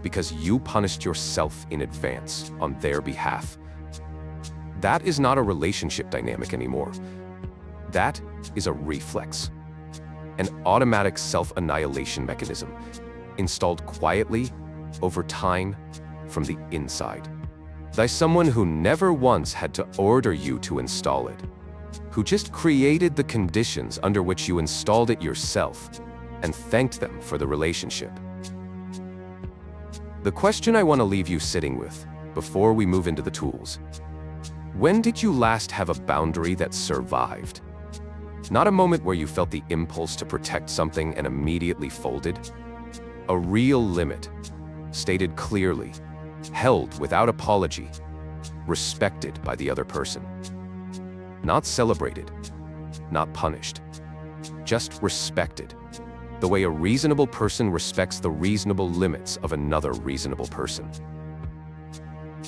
because you punished yourself in advance on their behalf. That is not a relationship dynamic anymore. That is a reflex, an automatic self-annihilation mechanism, installed quietly, over time, from the inside, by someone who never once had to order you to install it, who just created the conditions under which you installed it yourself, and thanked them for the relationship. The question I want to leave you sitting with, before we move into the tools: when did you last have a boundary that survived? Not a moment where you felt the impulse to protect something and immediately folded. A real limit, stated clearly, held without apology, respected by the other person. Not celebrated, not punished, just respected. The way a reasonable person respects the reasonable limits of another reasonable person.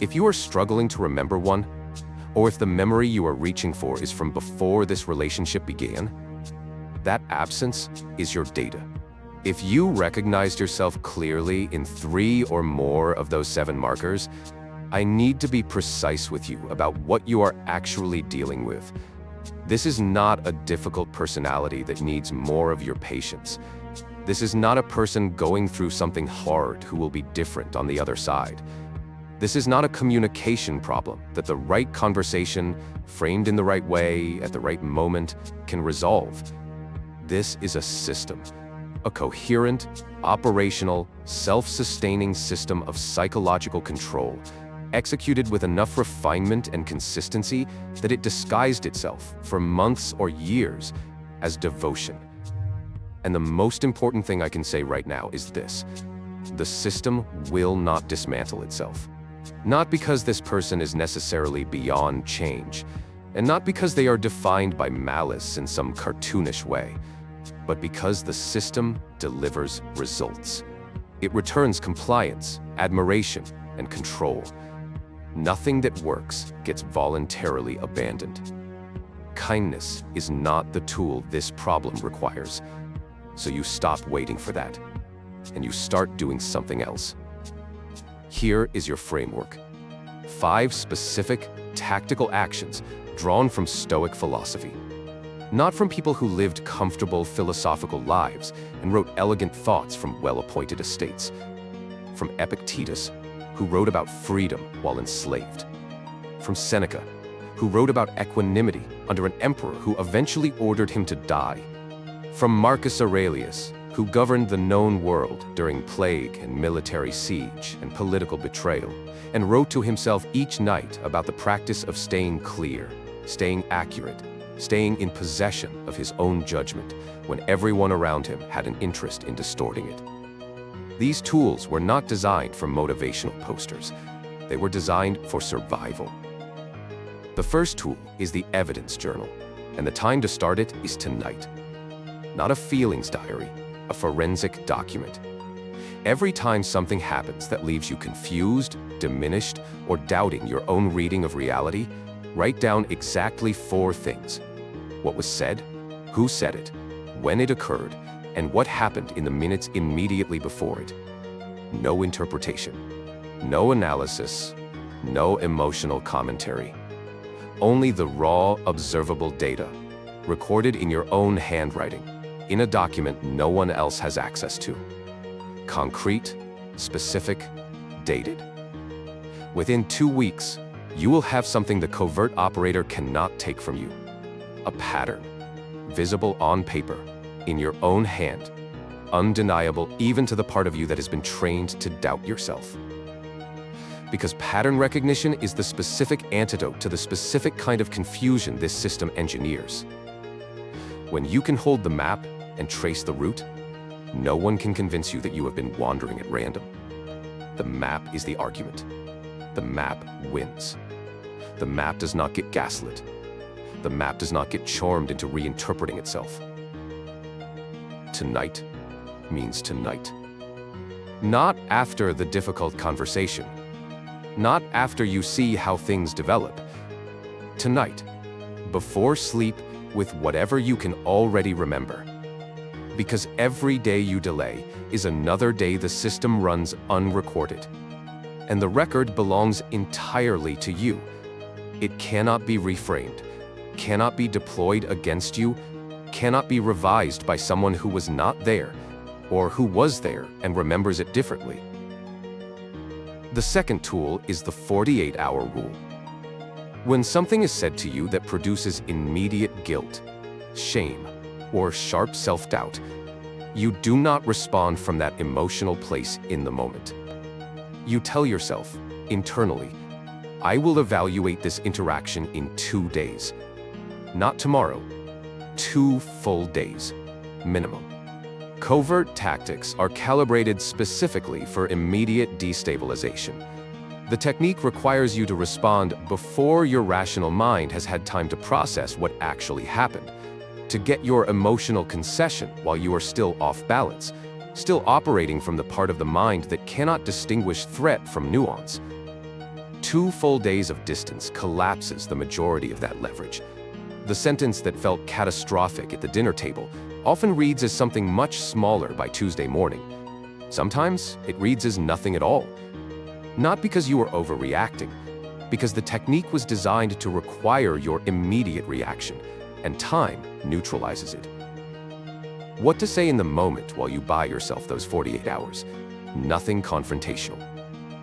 If you are struggling to remember one, or if the memory you are reaching for is from before this relationship began, that absence is your data. If you recognized yourself clearly in 3 or more of those 7 markers, I need to be precise with you about what you are actually dealing with. This is not a difficult personality that needs more of your patience. This is not a person going through something hard who will be different on the other side. This is not a communication problem that the right conversation, framed in the right way, at the right moment, can resolve. This is a system, a coherent, operational, self-sustaining system of psychological control, executed with enough refinement and consistency that it disguised itself for months or years as devotion. And the most important thing I can say right now is this: the system will not dismantle itself. Not because this person is necessarily beyond change, and not because they are defined by malice in some cartoonish way, but because the system delivers results. It returns compliance, admiration, and control. Nothing that works gets voluntarily abandoned. Kindness is not the tool this problem requires, so you stop waiting for that, and you start doing something else. Here is your framework. 5 specific, tactical actions drawn from Stoic philosophy. Not from people who lived comfortable philosophical lives and wrote elegant thoughts from well-appointed estates. From Epictetus, who wrote about freedom while enslaved. From Seneca, who wrote about equanimity under an emperor who eventually ordered him to die. From Marcus Aurelius, who governed the known world during plague and military siege and political betrayal, and wrote to himself each night about the practice of staying clear, staying accurate, staying in possession of his own judgment when everyone around him had an interest in distorting it. These tools were not designed for motivational posters. They were designed for survival. The first tool is the evidence journal, and the time to start it is tonight. Not a feelings diary, a forensic document. Every time something happens that leaves you confused, diminished, or doubting your own reading of reality, write down exactly 4 things: what was said, who said it, when it occurred, and what happened in the minutes immediately before it. No interpretation, no analysis, no emotional commentary. Only the raw, observable data, recorded in your own handwriting, in a document no one else has access to. Concrete, specific, dated. Within 2 weeks, you will have something the covert operator cannot take from you. A pattern, visible on paper, in your own hand, undeniable even to the part of you that has been trained to doubt yourself. Because pattern recognition is the specific antidote to the specific kind of confusion this system engineers. When you can hold the map and trace the route, no one can convince you that you have been wandering at random. The map is the argument. The map wins. The map does not get gaslit. The map does not get charmed into reinterpreting itself. Tonight means tonight. Not after the difficult conversation. Not after you see how things develop. Tonight, before sleep, with whatever you can already remember. Because every day you delay is another day the system runs unrecorded. And the record belongs entirely to you. It cannot be reframed, cannot be deployed against you, cannot be revised by someone who was not there, or who was there and remembers it differently. The second tool is the 48-hour rule. When something is said to you that produces immediate guilt, shame, or sharp self-doubt, you do not respond from that emotional place in the moment. You tell yourself, internally, I will evaluate this interaction in 2 days. Not tomorrow, 2 full days, minimum. Covert tactics are calibrated specifically for immediate destabilization. The technique requires you to respond before your rational mind has had time to process what actually happened, to get your emotional concession while you are still off balance, still operating from the part of the mind that cannot distinguish threat from nuance. 2 full days of distance collapses the majority of that leverage. The sentence that felt catastrophic at the dinner table often reads as something much smaller by Tuesday morning. Sometimes it reads as nothing at all. Not because you were overreacting, because the technique was designed to require your immediate reaction, and time neutralizes it. What to say in the moment while you buy yourself those 48 hours? Nothing confrontational.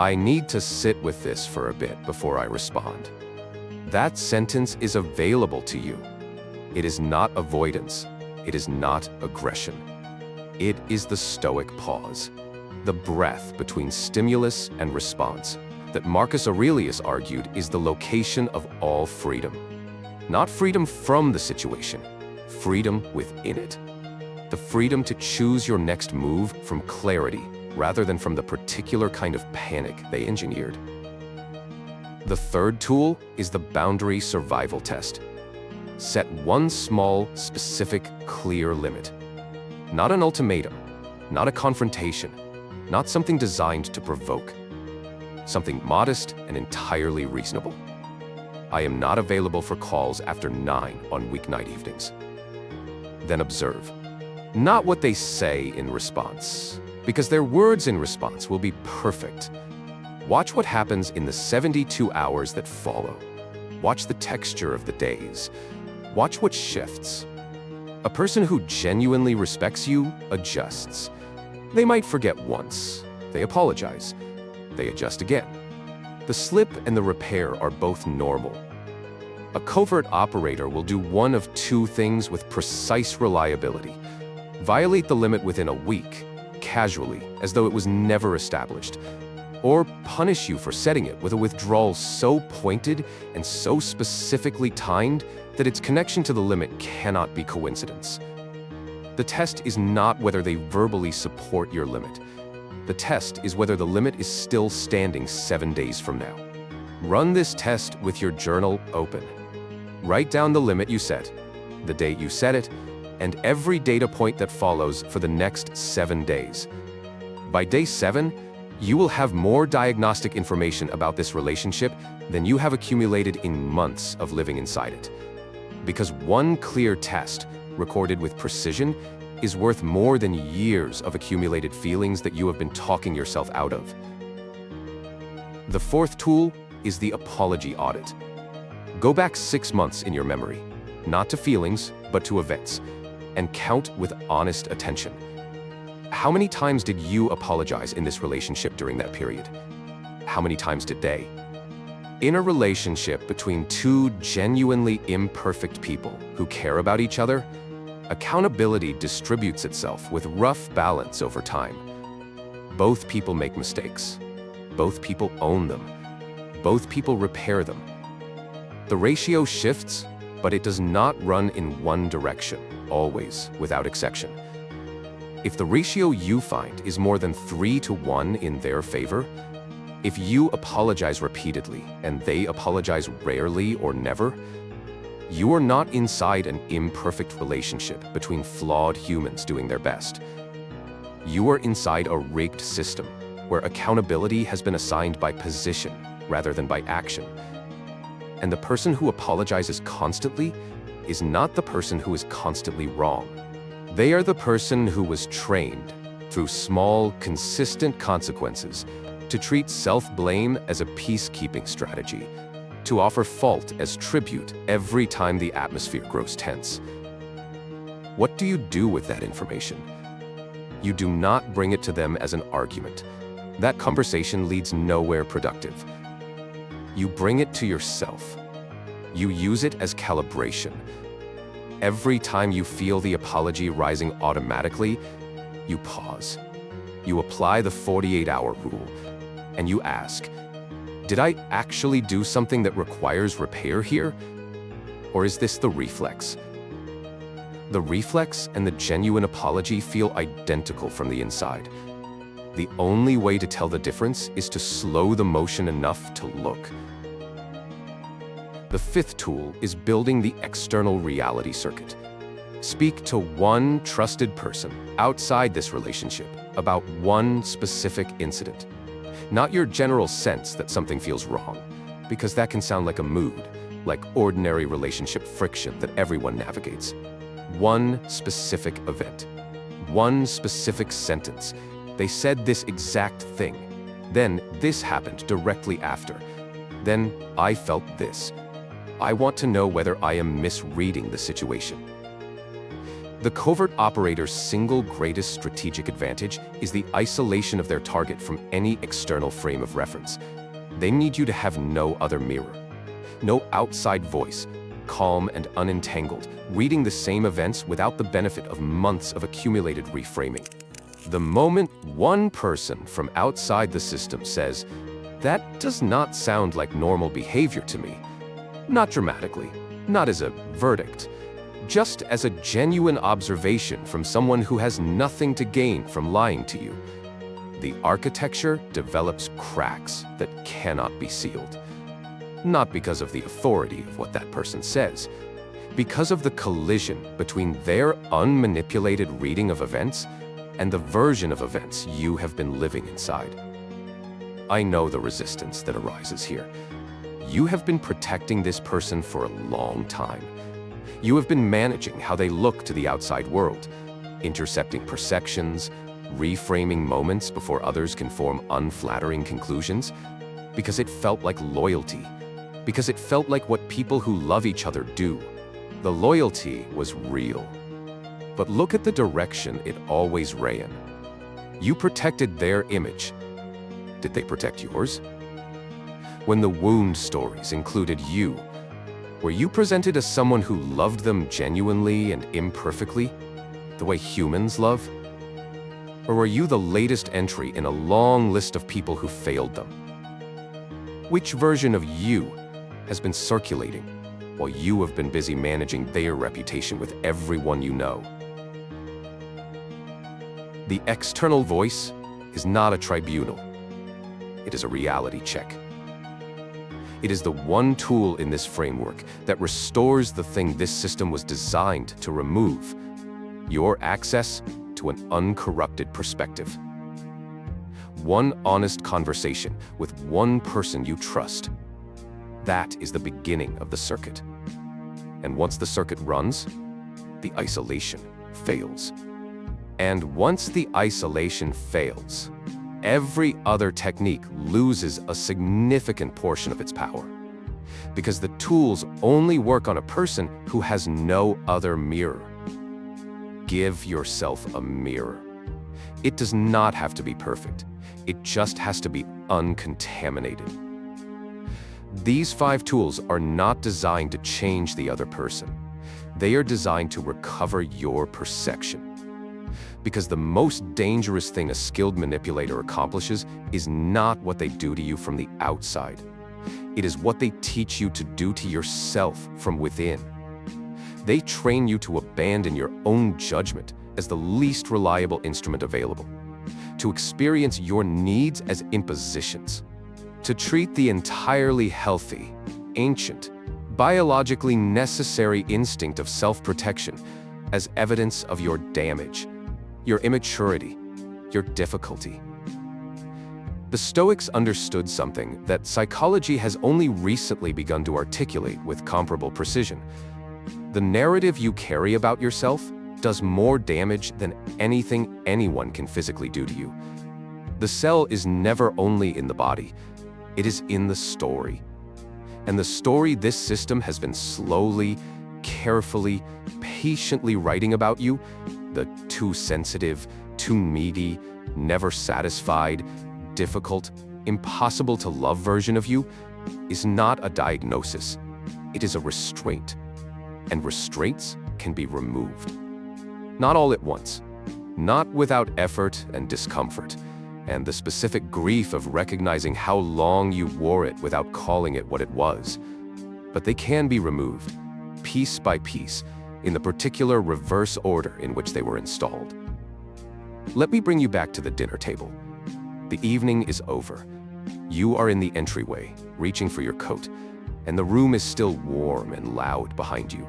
I need to sit with this for a bit before I respond. That sentence is available to you. It is not avoidance. It is not aggression. It is the Stoic pause, the breath between stimulus and response that Marcus Aurelius argued is the location of all freedom. Not freedom from the situation, freedom within it. The freedom to choose your next move from clarity rather than from the particular kind of panic they engineered. The third tool is the boundary survival test. Set one small, specific, clear limit. Not an ultimatum, not a confrontation, not something designed to provoke. Something modest and entirely reasonable. I am not available for calls after 9 on weeknight evenings. Then observe. Not what they say in response, because their words in response will be perfect. Watch what happens in the 72 hours that follow. Watch the texture of the days. Watch what shifts. A person who genuinely respects you adjusts. They might forget once. They apologize. They adjust again. The slip and the repair are both normal. A covert operator will do one of 2 things with precise reliability. Violate the limit within a week, casually, as though it was never established, or punish you for setting it with a withdrawal so pointed and so specifically timed that its connection to the limit cannot be coincidence. The test is not whether they verbally support your limit. The test is whether the limit is still standing 7 days from now. Run this test with your journal open. Write down the limit you set, the date you set it, and every data point that follows for the next 7 days. By day 7, you will have more diagnostic information about this relationship than you have accumulated in months of living inside it. Because one clear test, recorded with precision, is worth more than years of accumulated feelings that you have been talking yourself out of. The fourth tool is the apology audit. Go back 6 months in your memory, not to feelings, but to events, and count with honest attention. How many times did you apologize in this relationship during that period? How many times did they? In a relationship between 2 genuinely imperfect people who care about each other, accountability distributes itself with rough balance over time. Both people make mistakes. Both people own them. Both people repair them. The ratio shifts, but it does not run in one direction, always, without exception. If the ratio you find is more than 3-to-1 in their favor, if you apologize repeatedly and they apologize rarely or never, you are not inside an imperfect relationship between flawed humans doing their best. You are inside a rigged system where accountability has been assigned by position rather than by action. And the person who apologizes constantly is not the person who is constantly wrong. They are the person who was trained, through small, consistent consequences, to treat self-blame as a peacekeeping strategy, to offer fault as tribute every time the atmosphere grows tense. What do you do with that information? You do not bring it to them as an argument. That conversation leads nowhere productive. You bring it to yourself. You use it as calibration. Every time you feel the apology rising automatically, you pause. You apply the 48-hour rule, and you ask, did I actually do something that requires repair here? Or is this the reflex? The reflex and the genuine apology feel identical from the inside. The only way to tell the difference is to slow the motion enough to look. The fifth tool is building the external reality circuit. Speak to one trusted person outside this relationship about one specific incident. Not your general sense that something feels wrong, because that can sound like a mood, like ordinary relationship friction that everyone navigates. One specific event. One specific sentence. They said this exact thing. Then this happened directly after. Then I felt this. I want to know whether I am misreading the situation. The covert operator's single greatest strategic advantage is the isolation of their target from any external frame of reference. They need you to have no other mirror, no outside voice, calm and unentangled, reading the same events without the benefit of months of accumulated reframing. The moment one person from outside the system says, "That does not sound like normal behavior to me," not dramatically, not as a verdict, just as a genuine observation from someone who has nothing to gain from lying to you, the architecture develops cracks that cannot be sealed. Not because of the authority of what that person says, because of the collision between their unmanipulated reading of events and the version of events you have been living inside. I know the resistance that arises here. You have been protecting this person for a long time. You have been managing how they look to the outside world, intercepting perceptions, reframing moments before others can form unflattering conclusions, because it felt like loyalty, because it felt like what people who love each other do. The loyalty was real. But look at the direction it always ran. You protected their image. Did they protect yours? When the wound stories included you, were you presented as someone who loved them genuinely and imperfectly, the way humans love? Or were you the latest entry in a long list of people who failed them? Which version of you has been circulating while you have been busy managing their reputation with everyone you know? The external voice is not a tribunal. It is a reality check. It is the one tool in this framework that restores the thing this system was designed to remove: your access to an uncorrupted perspective. One honest conversation with one person you trust. That is the beginning of the circuit. And once the circuit runs, the isolation fails. And once the isolation fails, every other technique loses a significant portion of its power, because the tools only work on a person who has no other mirror. Give yourself a mirror. It does not have to be perfect. It just has to be uncontaminated. These 5 tools are not designed to change the other person. They are designed to recover your perception. Because the most dangerous thing a skilled manipulator accomplishes is not what they do to you from the outside. It is what they teach you to do to yourself from within. They train you to abandon your own judgment as the least reliable instrument available, to experience your needs as impositions, to treat the entirely healthy, ancient, biologically necessary instinct of self-protection as evidence of your damage, your immaturity, your difficulty. The Stoics understood something that psychology has only recently begun to articulate with comparable precision. The narrative you carry about yourself does more damage than anything anyone can physically do to you. The cell is never only in the body, it is in the story. And the story this system has been slowly, carefully, patiently writing about you, the too sensitive, too needy, never satisfied, difficult, impossible to love version of you, is not a diagnosis. It is a restraint. And restraints can be removed. Not all at once, not without effort and discomfort, and the specific grief of recognizing how long you wore it without calling it what it was. But they can be removed, piece by piece, in the particular reverse order in which they were installed. Let me bring you back to the dinner table. The evening is over. You are in the entryway, reaching for your coat, and the room is still warm and loud behind you.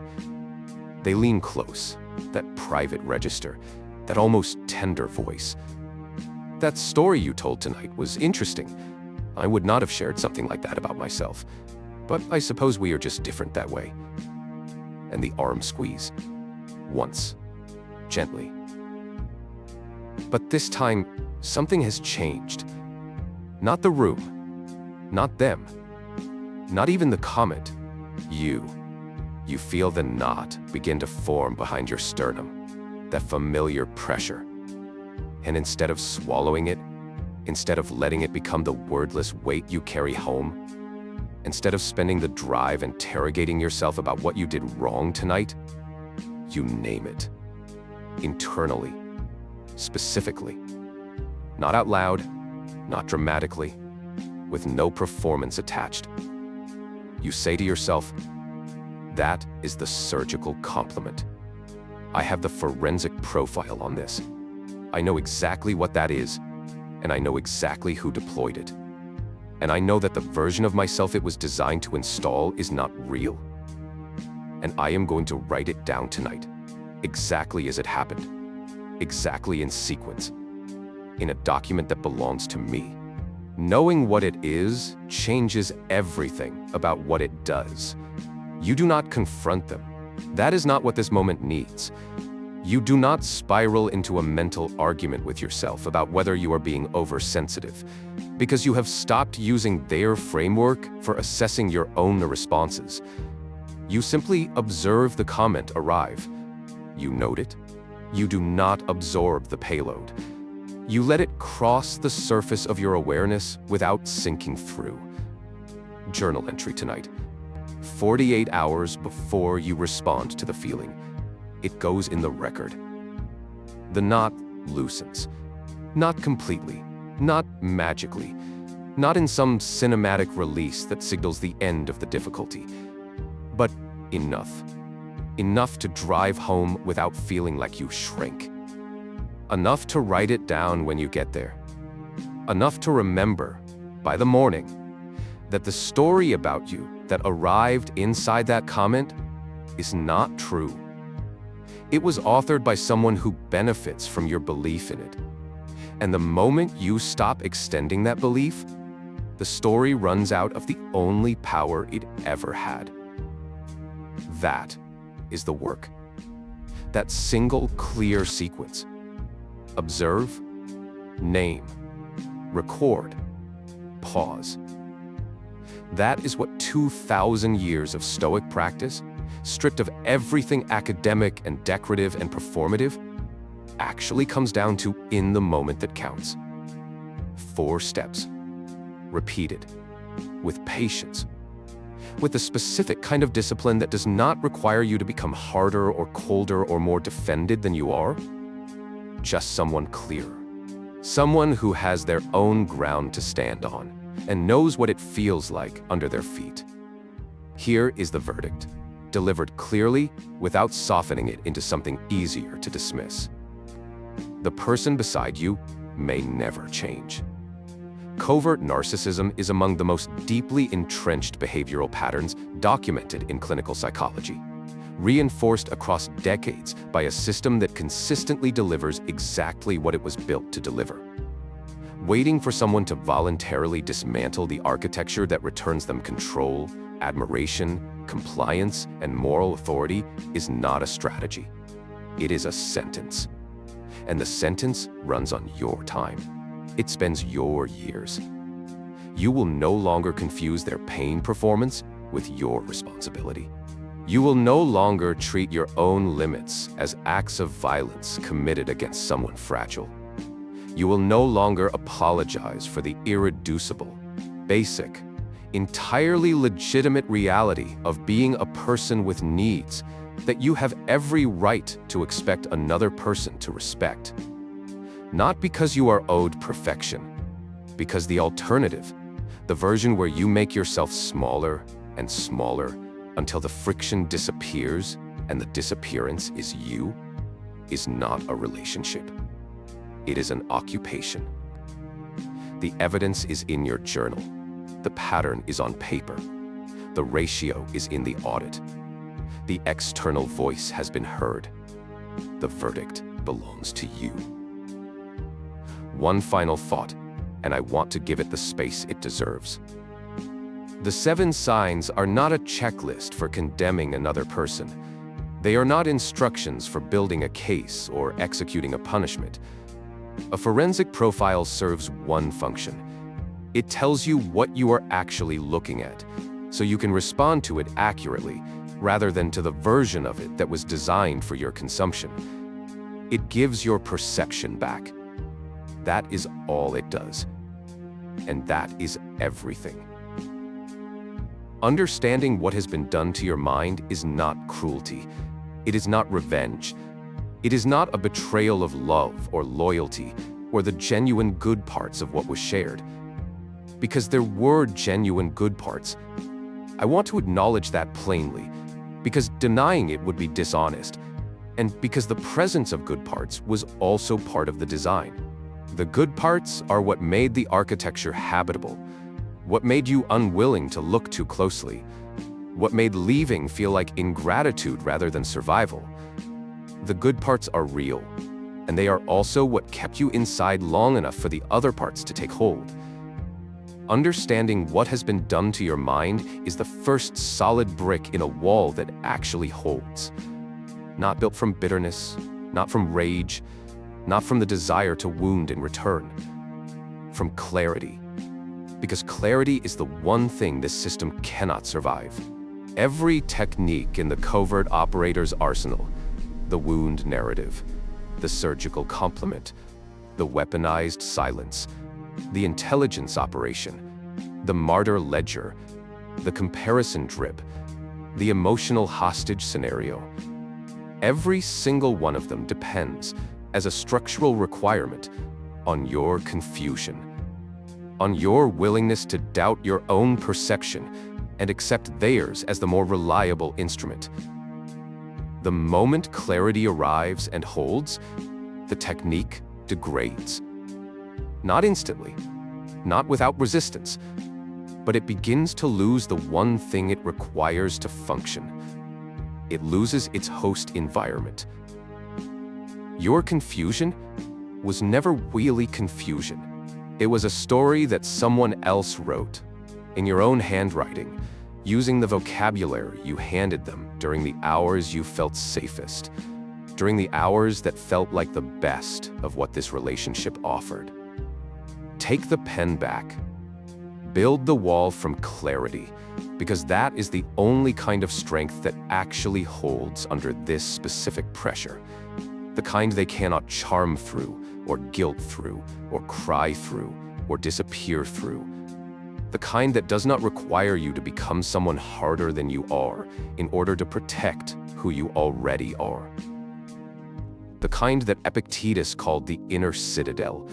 They lean close, that private register, that almost tender voice. That story you told tonight was interesting. I would not have shared something like that about myself, but I suppose we are just different that way. And the arm squeeze. Once. Gently. But this time, something has changed. Not the room. Not them. Not even the comment. You. You feel the knot begin to form behind your sternum. That familiar pressure. And instead of swallowing it, instead of letting it become the wordless weight you carry home, instead of spending the drive interrogating yourself about what you did wrong tonight, you name it. Internally. Specifically. Not out loud, not dramatically, with no performance attached. You say to yourself, that is the surgical compliment. I have the forensic profile on this. I know exactly what that is, and I know exactly who deployed it. And I know that the version of myself it was designed to install is not real. And I am going to write it down tonight, exactly as it happened, exactly in sequence, in a document that belongs to me. Knowing what it is changes everything about what it does. You do not confront them. That is not what this moment needs. You do not spiral into a mental argument with yourself about whether you are being oversensitive, because you have stopped using their framework for assessing your own responses. You simply observe the comment arrive. You note it. You do not absorb the payload. You let it cross the surface of your awareness without sinking through. Journal entry tonight. 48 hours before you respond to the feeling. It goes in the record. The knot loosens. Not completely, not magically, not in some cinematic release that signals the end of the difficulty, but enough. Enough to drive home without feeling like you shrink. Enough to write it down when you get there. Enough to remember, by the morning, that the story about you that arrived inside that comment is not true. It was authored by someone who benefits from your belief in it. And the moment you stop extending that belief, the story runs out of the only power it ever had. That is the work. That single clear sequence. Observe, name, record, pause. That is what 2,000 years of Stoic practice, stripped of everything academic and decorative and performative, actually comes down to in the moment that counts. 4 steps, repeated, with patience, with a specific kind of discipline that does not require you to become harder or colder or more defended than you are, just someone clearer, someone who has their own ground to stand on and knows what it feels like under their feet. Here is the verdict, delivered clearly without softening it into something easier to dismiss. The person beside you may never change. Covert narcissism is among the most deeply entrenched behavioral patterns documented in clinical psychology, reinforced across decades by a system that consistently delivers exactly what it was built to deliver. Waiting for someone to voluntarily dismantle the architecture that returns them control, admiration, compliance, and moral authority is not a strategy. It is a sentence. And the sentence runs on your time. It spends your years. You will no longer confuse their pain performance with your responsibility. You will no longer treat your own limits as acts of violence committed against someone fragile. You will no longer apologize for the irreducible, basic, entirely legitimate reality of being a person with needs that you have every right to expect another person to respect. Not because you are owed perfection, because the alternative, the version where you make yourself smaller and smaller until the friction disappears and the disappearance is you, is not a relationship. It is an occupation. The evidence is in your journal. The pattern is on paper. The ratio is in the audit. The external voice has been heard. The verdict belongs to you. One final thought, and I want to give it the space it deserves. The 7 signs are not a checklist for condemning another person. They are not instructions for building a case or executing a punishment. A forensic profile serves one function. It tells you what you are actually looking at, so you can respond to it accurately, rather than to the version of it that was designed for your consumption. It gives your perception back. That is all it does. And that is everything. Understanding what has been done to your mind is not cruelty. It is not revenge. It is not a betrayal of love or loyalty or the genuine good parts of what was shared. Because there were genuine good parts. I want to acknowledge that plainly, because denying it would be dishonest, and because the presence of good parts was also part of the design. The good parts are what made the architecture habitable, what made you unwilling to look too closely, what made leaving feel like ingratitude rather than survival. The good parts are real, and they are also what kept you inside long enough for the other parts to take hold. Understanding what has been done to your mind is the first solid brick in a wall that actually holds. Not built from bitterness, not from rage, not from the desire to wound in return. From clarity. Because clarity is the one thing this system cannot survive. Every technique in the covert operator's arsenal, the wound narrative, the surgical compliment, the weaponized silence, the intelligence operation, the martyr ledger, the comparison drip, the emotional hostage scenario. Every single one of them depends, as a structural requirement, on your confusion, on your willingness to doubt your own perception and accept theirs as the more reliable instrument. The moment clarity arrives and holds, the technique degrades. Not instantly, not without resistance, but it begins to lose the one thing it requires to function. It loses its host environment. Your confusion was never really confusion. It was a story that someone else wrote, in your own handwriting, using the vocabulary you handed them during the hours you felt safest, during the hours that felt like the best of what this relationship offered. Take the pen back. Build the wall from clarity, because that is the only kind of strength that actually holds under this specific pressure. The kind they cannot charm through, or guilt through, or cry through, or disappear through. The kind that does not require you to become someone harder than you are in order to protect who you already are. The kind that Epictetus called the inner citadel,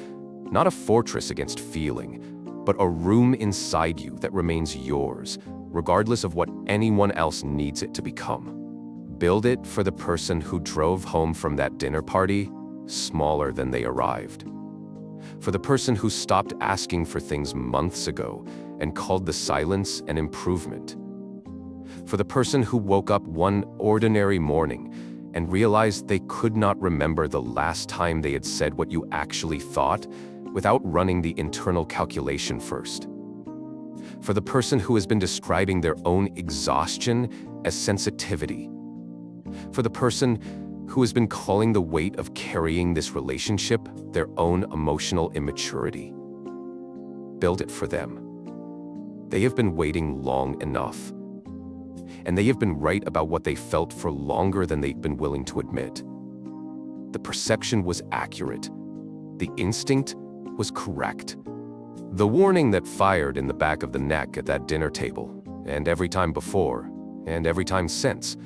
not a fortress against feeling, but a room inside you that remains yours, regardless of what anyone else needs it to become. Build it for the person who drove home from that dinner party smaller than they arrived. For the person who stopped asking for things months ago and called the silence an improvement. For the person who woke up one ordinary morning and realized they could not remember the last time they had said what you actually thought without running the internal calculation first. For the person who has been describing their own exhaustion as sensitivity. For the person who has been calling the weight of carrying this relationship their own emotional immaturity. Build it for them. They have been waiting long enough. And they have been right about what they felt for longer than they've been willing to admit. The perception was accurate. The instinct was correct. The warning that fired in the back of the neck at that dinner table, and every time before, and every time since,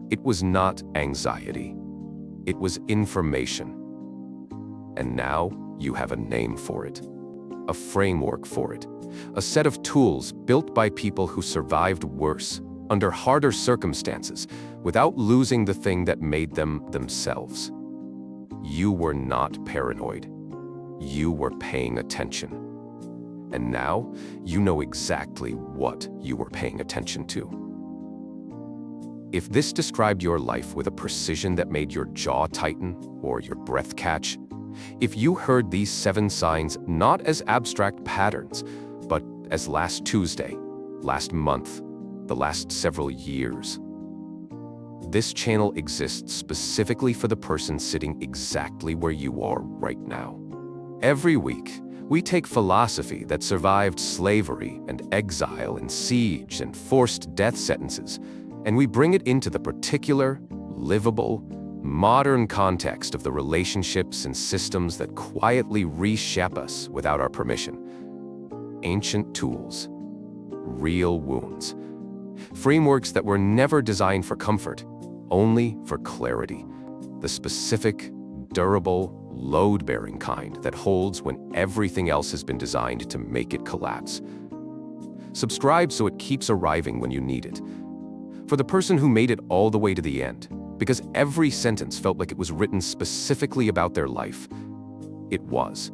it was not anxiety. It was information. And now you have a name for it, a framework for it, a set of tools built by people who survived worse, under harder circumstances, without losing the thing that made them themselves. You were not paranoid. You were paying attention. And now, you know exactly what you were paying attention to. If this described your life with a precision that made your jaw tighten or your breath catch, if you heard these 7 signs not as abstract patterns, but as last Tuesday, last month, the last several years, this channel exists specifically for the person sitting exactly where you are right now. Every week, we take philosophy that survived slavery and exile and siege and forced death sentences, and we bring it into the particular, livable, modern context of the relationships and systems that quietly reshape us without our permission. Ancient tools, real wounds, frameworks that were never designed for comfort, only for clarity, the specific, durable, load-bearing kind that holds when everything else has been designed to make it collapse. Subscribe so it keeps arriving when you need it. For the person who made it all the way to the end, because every sentence felt like it was written specifically about their life. It was.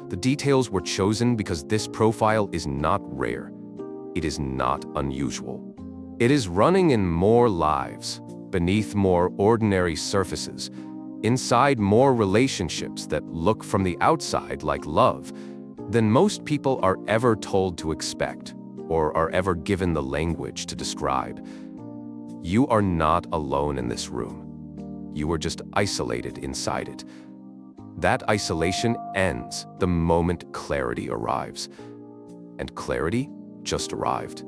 The details were chosen because this profile is not rare. It is not unusual. It is running in more lives, beneath more ordinary surfaces, inside more relationships that look from the outside like love than most people are ever told to expect or are ever given the language to describe. You are not alone in this room. You are just isolated inside it. That isolation ends the moment clarity arrives. And clarity just arrived.